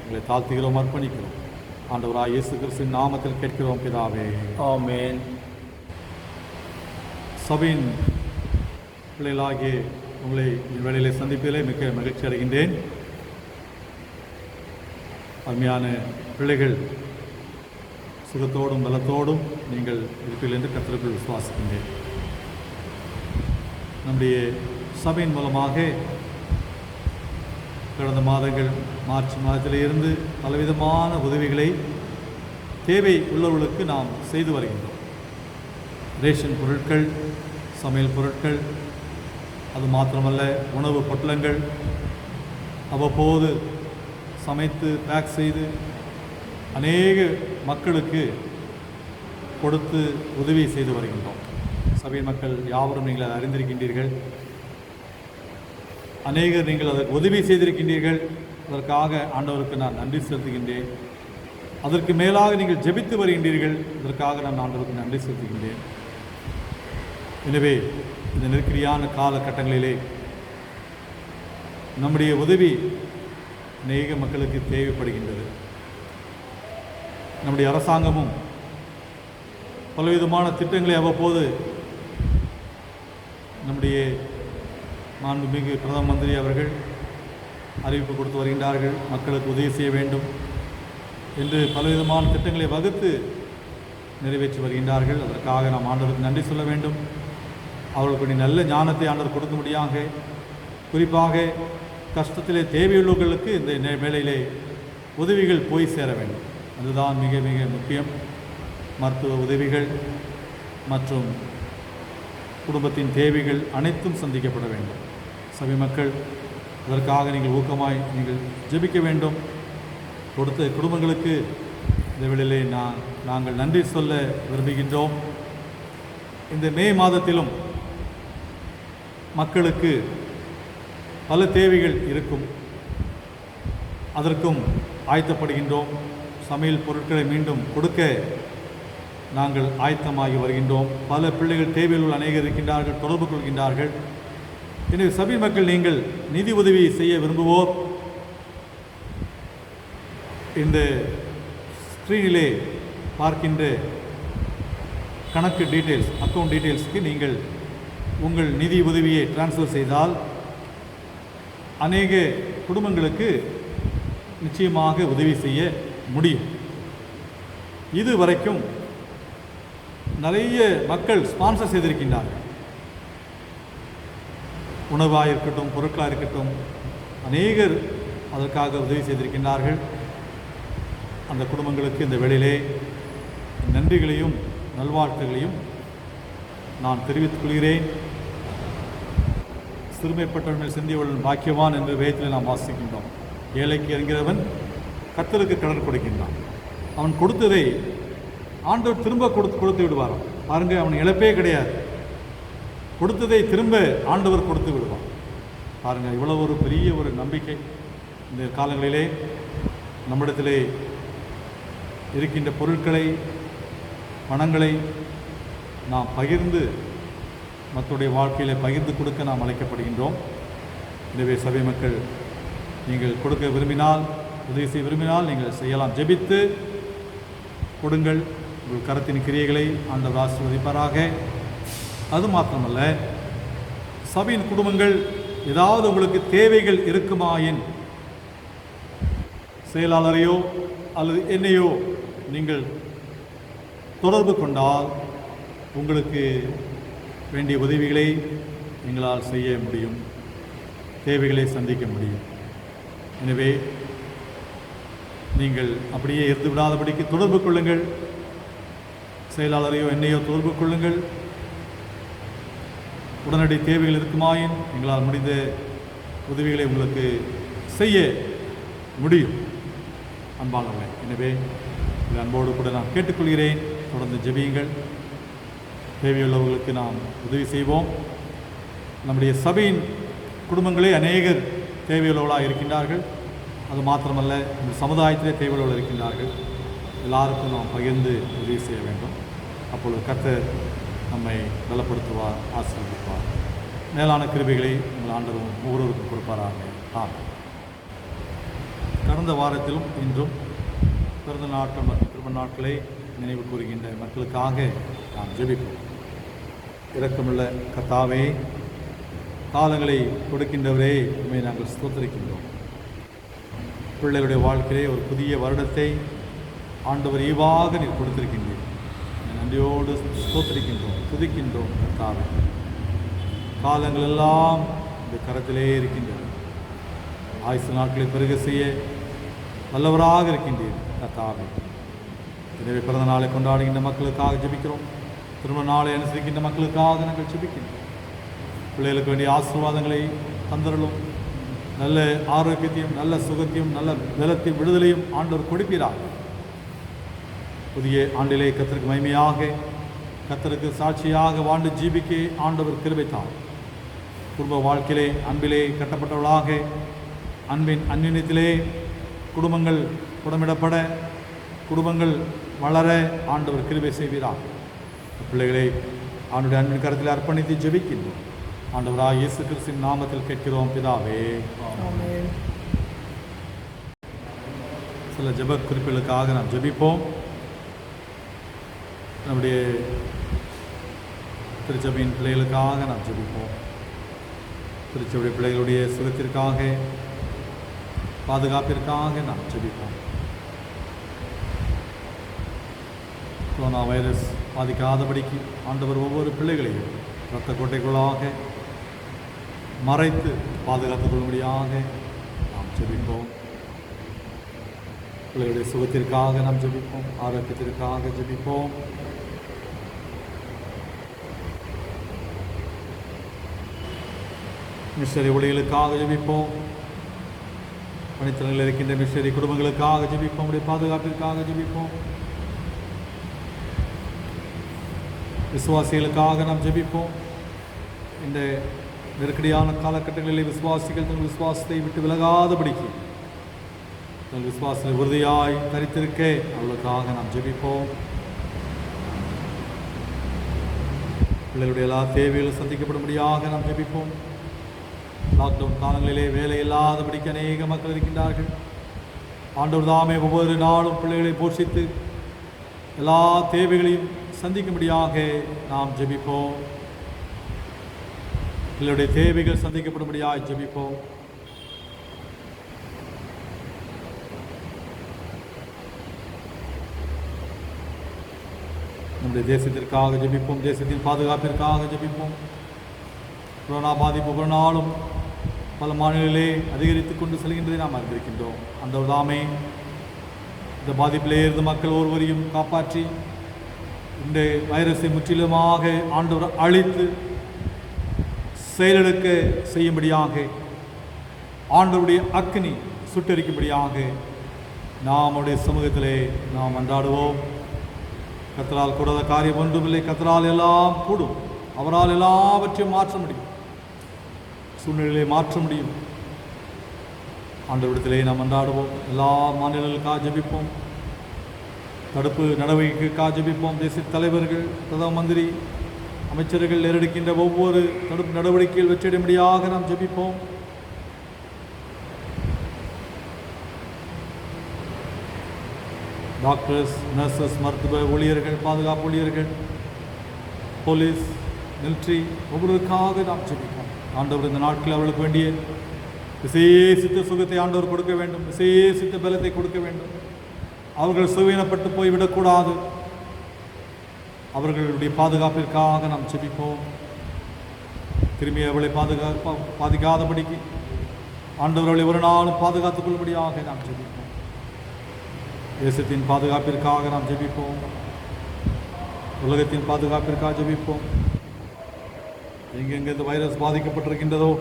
எங்களை தாழ்த்துகிறோம், அர்ப்பணிக்கிறோம். ஆண்டவராய் இயேசு கிறிஸ்துவின் நாமத்தில் கேட்கிறோம் பிதாவே, ஆமென். சபையின் பிள்ளைகளாகிய உங்களை இவ்வேளையிலே சந்திப்பதிலே மிக்க மகிழ்ச்சி அடைகின்றேன். அருமையான பிள்ளைகள், சுகத்தோடும் பலத்தோடும் நீங்கள் இருப்பீர்கள் என்று கர்த்தருக்குள் விசுவாசிக்கின்றேன். நம்முடைய சபையின் மூலமாக கடந்த மாதங்கள் மார்ச் மாதத்தில் இருந்து பலவிதமான உதவிகளை தேவை உள்ளவர்களுக்கு நாம் செய்து வருகின்றோம். ரேஷன் பொருட்கள், சமையல் பொருட்கள், அது மாத்திரமல்ல உணவு பொட்டலங்கள் அவ்வப்போது சமைத்து பேக் செய்து அநேக மக்களுக்கு கொடுத்து உதவி செய்து வருகின்றோம். சபை மக்கள் யாவரும் நீங்கள் அதை அறிந்திருக்கின்றீர்கள். அநேகர் நீங்கள் அதற்கு உதவி செய்திருக்கின்றீர்கள். அதற்காக ஆண்டவருக்கு நான் நன்றி செலுத்துகின்றேன். அதற்கு மேலாக நீங்கள் ஜெபித்து வருகின்றீர்கள். அதற்காக நான் ஆண்டவருக்கு நன்றி செலுத்துகின்றேன். எனவே இந்த நெருக்கடியான காலகட்டங்களிலே நம்முடைய உதவி அநேக மக்களுக்கு தேவைப்படுகின்றது. நம்முடைய அரசாங்கமும் பலவிதமான திட்டங்களை அவ்வப்போது நம்முடைய மாண்புமிகு பிரதம மந்திரி அவர்கள் அறிவிப்பு கொடுத்து வருகின்றார்கள். மக்களுக்கு உதவி செய்ய வேண்டும் என்று பலவிதமான திட்டங்களை வகுத்து நிறைவேற்றி வருகின்றார்கள். அதற்காக நாம் ஆண்டவருக்கு நன்றி சொல்ல வேண்டும். அவர்களுக்கு நல்ல ஞானத்தை ஆண்டவர் கொடுக்கும்படியாக, குறிப்பாக கஷ்டத்திலே தேவையுள்ளவர்களுக்கு இந்த வேளையிலே உதவிகள் போய் சேர வேண்டும். அதுதான் மிக மிக முக்கியம். மருத்துவ உதவிகள் மற்றும் குடும்பத்தின் தேவைகள் அனைத்தும் சந்திக்கப்பட வேண்டும். சபை மக்கள், அதற்காக நீங்கள் ஊக்கமாய் நீங்கள் ஜெபிக்க வேண்டும். கொடுத்த குடும்பங்களுக்கு இந்த வேளையிலே நாங்கள் நன்றி சொல்ல விரும்புகின்றோம். இந்த மே மாதத்திலும் மக்களுக்கு பல தேவைகள் இருக்கும். அதற்கும் ஆயத்தப்படுகின்றோம். சமையல் பொருட்களை மீண்டும் கொடுக்க நாங்கள் ஆயத்தமாகி வருகின்றோம். பல பிள்ளைகள் தேவையில் உள்ள அநேகர் இருக்கின்றார்கள், தொடர்பு கொள்கின்றார்கள். எனவே சபை மக்கள், நீங்கள் நிதி உதவி செய்ய விரும்புவோர் இந்த ஸ்க்ரீனிலே பார்க்கின்ற கணக்கு டீட்டெயில்ஸ், அக்கௌண்ட் டீட்டெயில்ஸ்க்கு நீங்கள் உங்கள் நிதி உதவியை டிரான்ஸ்ஃபர் செய்தால் அநேக குடும்பங்களுக்கு நிச்சயமாக உதவி செய்ய முடியும். இது வரைக்கும் நிறைய மக்கள் ஸ்பான்சர் செய்திருக்கின்றார்கள். உணவாக இருக்கட்டும், பொருட்களாக இருக்கட்டும், அநேகர் அதற்காக உதவி செய்திருக்கின்றார்கள். அந்த குடும்பங்களுக்கு இந்த வேளையிலே நன்றிகளையும் நல்வாழ்த்துகளையும் நான் தெரிவித்துக் கொள்கிறேன். சிறுமைப்பட்டவர்கள் சிந்தியவர்கள் பாக்கியவான் என்று வேதத்தில் நாம் வாசிக்கின்றோம். ஏழைக்கு இறங்கிறவன் கர்த்தருக்கு கடன் கொடுக்கின்றான். அவன் கொடுத்ததை ஆண்டவர் திரும்ப கொடுத்து விடுவார். பாருங்கள், அவன் இழப்பே கிடையாது. கொடுத்ததை திரும்ப ஆண்டவர் கொடுத்து விடுவான். பாருங்கள், இவ்வளோ ஒரு பெரிய ஒரு நம்பிக்கை இந்த காலங்களிலே நம்மிடத்திலே இருக்கின்ற பொருட்களை, பணங்களை நாம் பகிர்ந்து மக்களுடைய வாழ்க்கையில் பகிர்ந்து கொடுக்க நாம் அழைக்கப்படுகின்றோம். எனவே சபை மக்கள், நீங்கள் கொடுக்க விரும்பினால், உதவி செய்ய விரும்பினால் நீங்கள் செய்யலாம். ஜெபித்து கொடுங்கள். உங்கள் கரத்தின் கிரியைகளை ஆண்டவர் ஆசீர்வதிப்பாராக. அது மாத்திரமல்ல, சபையின் குடும்பங்கள் ஏதாவது உங்களுக்கு தேவைகள் இருக்குமாயின் செயலாளரையோ அல்லது என்னையோ நீங்கள் தொடர்பு கொண்டால் உங்களுக்கு வேண்டிய உதவிகளை எங்களால் செய்ய முடியும், தேவைகளை சந்திக்க முடியும். எனவே நீங்கள் அப்படியே இருந்து விடாதபடிக்கு தொடர்பு கொள்ளுங்கள். செயலாளரையோ என்னையோ தொடர்பு கொள்ளுங்கள். உடனடி தேவைகள் இருக்குமாயின் எங்களால் முடிந்த உதவிகளை உங்களுக்கு செய்ய முடியும். அன்பானவர்களே, எனவே இந்த அன்போடு கூட நான் கேட்டுக்கொள்கிறேன், தொடர்ந்து ஜெபியுங்கள். தேவையுள்ளவர்களுக்கு நாம் உதவி செய்வோம். நம்முடைய சபையின் குடும்பங்களே அநேகர் தேவையுள்ளவர்களாக இருக்கின்றார்கள். அது மாத்திரமல்ல, இந்த சமுதாயத்திலே தேவையுள்ளவர்கள் இருக்கின்றார்கள். எல்லாருக்கும் நாம் பகிர்ந்து உதவி செய்ய வேண்டும். அப்பொழுது கர்த்தர் நம்மை பலப்படுத்துவார், ஆசீர்வதிப்பார். மேலான கிருபைகளை உங்கள் ஆண்டவரும் ஒவ்வொருவருக்கும் கொடுப்பாராக. ஆமென். கடந்த வாரத்திலும் இன்றும் பிறந்த நாட்கள் மற்றும் திருமண நாட்களை நினைவு கூறுகின்ற மக்களுக்காக நாம் ஜெபிப்போம். இரக்கமுள்ள கர்த்தாவே, காலங்களை கொடுக்கின்றவரே, உண்மை நாங்கள் ஸ்தோத்திரிக்கின்றோம். பிள்ளைகளுடைய வாழ்க்கையிலே ஒரு புதிய வருடத்தை ஆண்டவர் ஈவாக நீர் கொடுத்திருக்கின்றீர். நன்றியோடு ஸ்தோத்திரிக்கின்றோம், துதிக்கின்றோம். கர்த்தாவே, காலங்கள் எல்லாம் இந்த கரத்திலே இருக்கின்றன. ஆயுசு நாட்களை பெருக செய்ய வல்லவராக இருக்கின்றீர் கர்த்தாவே. எனவே பிறந்த நாளை கொண்டாடுகின்ற மக்களுக்காக ஜெபிக்கிறோம். திருமண நாளை அனுசரிக்கின்ற மக்களுக்காக நாங்கள் ஜெபிக்கின்றோம். பிள்ளைகளுக்கு வேண்டிய ஆசீர்வாதங்களை தந்தருளும். நல்ல ஆரோக்கியத்தையும் நல்ல சுகத்தையும் நல்ல பலத்தையும் விடுதலையும் ஆண்டவர் கொடுப்பீராக. புதிய ஆண்டிலே கர்த்தருக்கு மகிமையாக, கர்த்தருக்கு சாட்சியாக வாழ்ந்து ஜீவிக்க ஆண்டவர் கிருபை தார். குடும்ப வாழ்க்கையிலே அன்பிலே கட்டப்பட்டவர்களாக, அன்பின் அந்நியத்திலே குடும்பங்கள் புடமிடப்பட, குடும்பங்கள் வளர ஆண்டவர் கிருபை செய்வீராக. பிள்ளைகளை ஆண்டுடைய அன்பின் கருத்தில் அர்ப்பணித்து ஜெபிக்கின்றோம். ஆண்டவராக இயேசு கிறிஸ்துவின் நாமத்தில் கேட்கிறோம் பிதாவே. சில ஜெப குறிப்புகளுக்காக நாம் ஜெபிப்போம். நம்முடைய திருச்சபையின் பிள்ளைகளுக்காக நாம் ஜெபிப்போம். திருச்சபை பிள்ளைகளுடைய சுகத்திற்காக, பாதுகாப்பிற்காக நாம் ஜெபிப்போம். கொரோனா வைரஸ் பாதிக்காதபடிக்கு ஆண்டவர் ஒவ்வொரு பிள்ளைகளையும் இரத்த கோட்டைக்குள்ளாக மறைத்து பாதுகாத்துக் கொள்ளும்படியாக நாம் ஜெபிப்போம். பிள்ளைகளுடைய சுகத்திற்காக நாம் ஜெபிப்போம், ஆரோக்கியத்திற்காக ஜெபிப்போம். மிஷனரி ஊழியர்களுக்காக ஜெபிப்போம். பணித்தளங்களில் இருக்கின்ற மிஷனரி குடும்பங்களுக்காக ஜெபிப்போம். உடைய பாதுகாப்பிற்காக ஜெபிப்போம். விசுவாசிகளுக்காக நாம் ஜெபிப்போம். இந்த நெருக்கடியான காலகட்டங்களிலே விசுவாசிகள் தங்கள் விசுவாசத்தை விட்டு விலகாதபடிக்கு தங்கள் விசுவாசத்தில் உறுதியாய் தரித்திருக்க அவர்களுக்காக நாம் ஜெபிப்போம். பிள்ளைகளுடைய எல்லா தேவைகளும் சந்திக்கப்படும்படியாக நாம் ஜெபிப்போம். லாக்டவுன் காலங்களிலே வேலை இல்லாதபடிக்கு அநேக மக்கள் இருக்கின்றார்கள். ஆண்டவர் தாமே ஒவ்வொரு நாளும் பிள்ளைகளை போஷித்து எல்லா தேவைகளையும் சந்திக்கும்படியாக நாம் ஜெபிப்போம். பிள்ளைகளுடைய தேவைகள் சந்திக்கப்படும்படியாக ஜெபிப்போம். நம்முடைய தேசத்திற்காக ஜெபிப்போம். தேசத்தின் பாதுகாப்பிற்காக ஜெபிப்போம். கொரோனா பாதிப்பு ஒவ்வொரு நாளும் பல மாநிலங்களிலே அதிகரித்து கொண்டு செல்கின்றதை நாம் அறிந்திருக்கின்றோம். ஆண்டவர் தாமே இந்த பாதிப்பிலே இருந்து மக்கள் ஒருவரையும் காப்பாற்றி இந்த வைரஸை முற்றிலுமாக ஆண்டவர் அழித்து செயலெடுக்க செய்யும்படியாக, ஆண்டவருடைய அக்கினி சுட்டரிக்கும்படியாக நம்முடைய சமூகத்திலே நாம் அன்றாடுவோம். கர்த்தரால் கூடாத காரியம் ஒன்றுமில்லை. கர்த்தரால் எல்லாம் கூடும். அவரால் எல்லாவற்றையும் மாற்ற முடியும், சூழ்நிலையை மாற்ற முடியும். ஆண்டவரிடத்திலே நாம் அன்றாடுவோம். எல்லா மாநிலங்களுக்காக ஜெபிப்போம். தடுப்பு நடவடிக்கைக்காக ஜெபிப்போம். தேசிய தலைவர்கள், பிரதம மந்திரி, அமைச்சர்கள் எடுக்கின்ற ஒவ்வொரு தடுப்பு நடவடிக்கைகள் வெற்றியடையும்படியாக நாம் ஜெபிப்போம். டாக்டர்ஸ், நர்சஸ், மருத்துவ ஊழியர்கள், பாதுகாப்பு ஊழியர்கள், போலீஸ், மிலிட்ரி ஒவ்வொருவருக்காக நாம் ஜெபிப்போம். ஆண்டவர் இந்த நாட்களில் அவர்களுக்கு வேண்டிய விசேஷித்த சுகத்தை ஆண்டவர் கொடுக்க வேண்டும். விசேஷித்த பலத்தை கொடுக்க வேண்டும். அவர்கள் சுவீனப்பட்டு போய்விடக்கூடாது. அவர்களுடைய பாதுகாப்பிற்காக நாம் ஜெபிப்போம். திரும்பி அவளை பாதிக்காதபடிக்கு ஆண்டவர் அவளை ஒரு நாளும் பாதுகாத்துக் கொள்ளும்படியாக நாம் ஜெபிப்போம். தேசத்தின் பாதுகாப்பிற்காக நாம் ஜெபிப்போம். உலகத்தின் பாதுகாப்பிற்காக ஜெபிப்போம். எங்கெங்கே இந்த வைரஸ் பாதிக்கப்பட்டிருக்கின்றதோ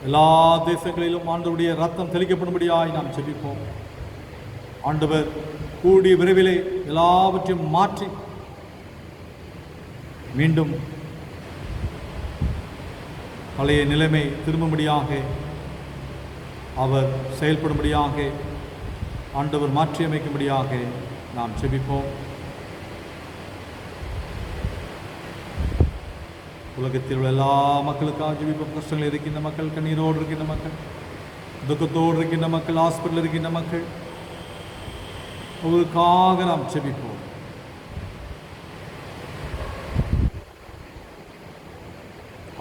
எல்லா தேசங்களிலும் ஆண்டவருடைய ரத்தம் தெளிக்கப்படும்படியாய் நாம் ஜெபிப்போம். ஆண்டவர் கூடிய விரைவிலே எல்லாவற்றையும் மாற்றி மீண்டும் பழைய நிலைமை திரும்பும்படியாக அவர் செயல்படும்படியாக ஆண்டவர் மாற்றி அமைக்கும்படியாக நாம் செபிப்போம். உலகத்தில் உள்ள எல்லா மக்களுக்காக ஜெபிப்போம். கஷ்டங்கள் இருக்கின்ற மக்கள், கண்ணீரோடு இருக்கின்ற மக்கள், துக்கத்தோடு இருக்கின்ற மக்கள், ஹாஸ்பிட்டல் இருக்கின்ற மக்கள், அவர்களுக்காக நாம் ஜெபிப்போம்.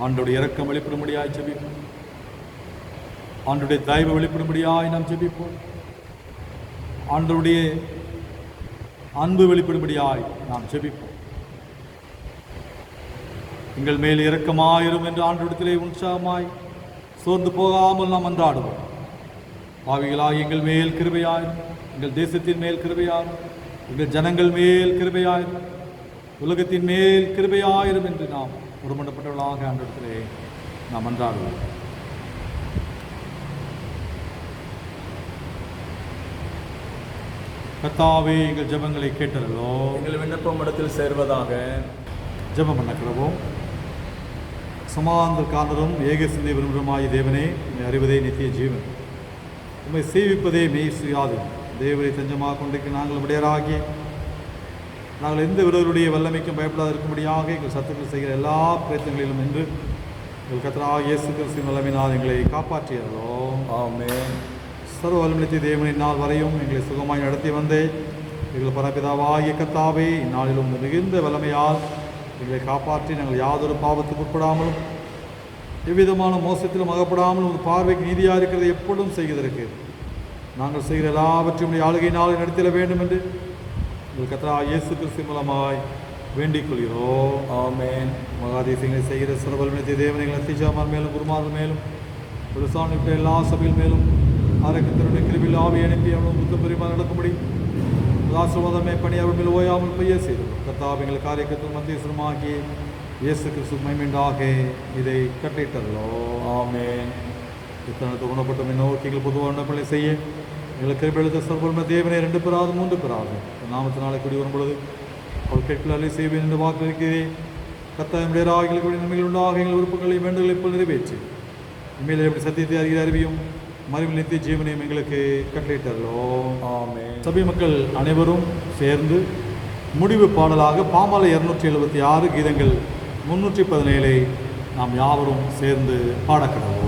ஆண்டோடைய இரக்கம் வெளிப்படும்படியாய் ஜெபிப்போம். ஆண்டோடைய தயவு வெளிப்படும்படியாய் நாம் ஜெபிப்போம். ஆண்டோடைய அன்பு வெளிப்படும்படியாய் நாம் ஜெபிப்போம். எங்கள் மேல் இரக்கமாயிரும் என்று ஆண்டவரிடத்திலே உற்சாகமாய் சோர்ந்து போகாமல் நாம் மன்றாடுவோம். பாவிகளாய் எங்கள் மேல் கிருபையாயிரும், எங்கள் தேசத்தின் மேல் கிருபையாயிரும், எங்கள் ஜனங்கள் மேல் கிருபையாயிரும், உலகத்தின் மேல் கிருபையாயிரும் என்று நாம் ஒருமண்டப்பட்டவர்களாக ஆண்டவரிடத்திலே நாம் மன்றாடுவோம். கர்த்தாவே, எங்கள் ஜெபங்களை கேட்டறலோ, எங்கள் விண்ணப்பம் இடத்தில் சேர்வதாக. ஜெபம் பண்ண கிடவோம். சமாந்த காரணரும் ஏக சிந்தை விரும்புமாய் தேவனே, உம்மை அறிவதே நித்திய ஜீவன், உம்மை சேவிப்பதே மெய் சுயாது. தேவரை தஞ்சமாக கொண்டிருக்க நாங்கள் விடையராகி நாங்கள் எந்த விரோதருடைய வல்லமைக்கும் பயப்படாத இருக்கும்படியாக எங்கள் சத்துக்கள் செய்கிற எல்லா பிரயத்தனங்களிலும் என்று எங்கள் கர்த்தராகிய இயேசு கிறிஸ்துவின் வல்லமையினால் எங்களை காப்பாற்றியறலோ. ஆமென். சர்வ வல்லமையுள்ள தேவனின் நாள் வரையும் எங்களை சுகமாய் நடத்தி வந்தே எங்கள் பரபிதாவாகிய கர்த்தாவே, இந்நாளிலும் மிகுந்த வல்லமையால் எங்களை காப்பாற்றி நாங்கள் யாதொரு பாவத்துக்கு உட்படாமலும் எவ்விதமான மோசத்திலும் அகப்படாமலும் உங்கள் பார்வைக்கு நீதியாக இருக்கிறதை எப்பொழுதும் செய்வதற்கு நாங்கள் செய்கிற எல்லாவற்றையும் ஆளுகையினால் நடத்திட வேண்டும் என்று எங்கள் கர்த்தராகிய இயேசு கிறிஸ்து மூலமாய் வேண்டிக் கொள்கிறோம். ஆமென். மகாதேசங்களை செய்கிற சர்வ வல்லமையுள்ள தேவனை எங்கள் அத்திஜாமார் மேலும் குருமார் மேலும் விவசாயிட்ட எல்லா சபையில் மேலும் ஆரோக்கியத்தினுடைய கிருபில் ஆவி அனுப்பி அவனும் புத்தம் பெருமாள் நடக்கும்படி ஆசீர்வாதமே பணி அவள் மேல் ஓயாமல் பெய்ய செய்தோம். கர்த்தாவே, எங்கள் காரியக்கத்தில் மத்தியஸ்தமாகி இயேசு கிறிஸ்து மைமீண்டாக இதை கட்டிட்டல்லோ. ஆமென். இத்தனத்தை குணப்பட்ட நோக்கி எங்கள் பொதுவான பணி செய்ய எங்களுக்கு கிருபையளித்த சர்வ தேவனை 2 பேராது 3 பேராது நாமத்தினாலே கூடி வரும் பொழுது அவள் கேட்கலாலே செய்வேன் என்று வாக்களிக்கிறேன். கர்த்தாவுடைய ராகிகளுக்கு நன்மைகள் உண்டாக எங்கள் விருப்பங்களை வேண்டுகளை போல் நிறைவேற்றி இனிமேல் எப்படி சத்தியத்தை அறிகிற அறிவியும் மறுவில் நித்திய ஜீவனையும் எங்களுக்கு கட்டளையிட்டல்லோ. ஆமென். சபை மக்கள் அனைவரும் சேர்ந்து முடிவு பாடலாக பாமாலை 276 கீதங்கள் 317 நாம் யாவரும் சேர்ந்து பாடக்கிடவோம்.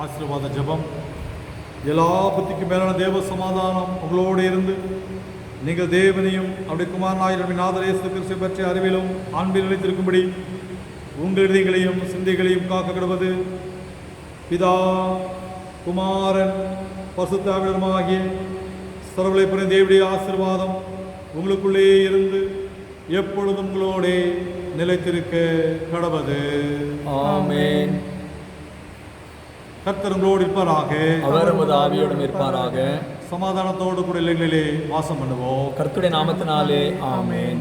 ஆசீர்வாத ஜெபம். எல்லா புத்திக்கும் மேலான தேவ சமாதானம் உங்களோடு இருந்து நீங்கள் தேவனையும் அவருடைய குமாரனாய் நாதர் இயேசு கிறிஸ்துவை பற்றிய அறிவிலும் அன்பில் நிலைத்திருக்கும்படி உங்கள் இதயங்களையும் சிந்தைகளையும் காக்க கிடவது பிதா குமாரன் பரிசுத்த ஆவியானவருமாகிய சர்வவல்லமை புரிந்த தேவனுடைய ஆசீர்வாதம் உங்களுக்குள்ளே இருந்து எப்பொழுதும் உங்களோடே நிலைத்திருக்க கடவது. ஆமென். கர்த்தர் உங்களோடு இருப்பாராக. அவர் உமது ஆவியோடும் இருப்பாராக. சமாதானத்தோடு கூட இல்லங்களிலே வாசம் பண்ணுவோம். கர்த்தருடைய நாமத்தினாலே ஆமென்.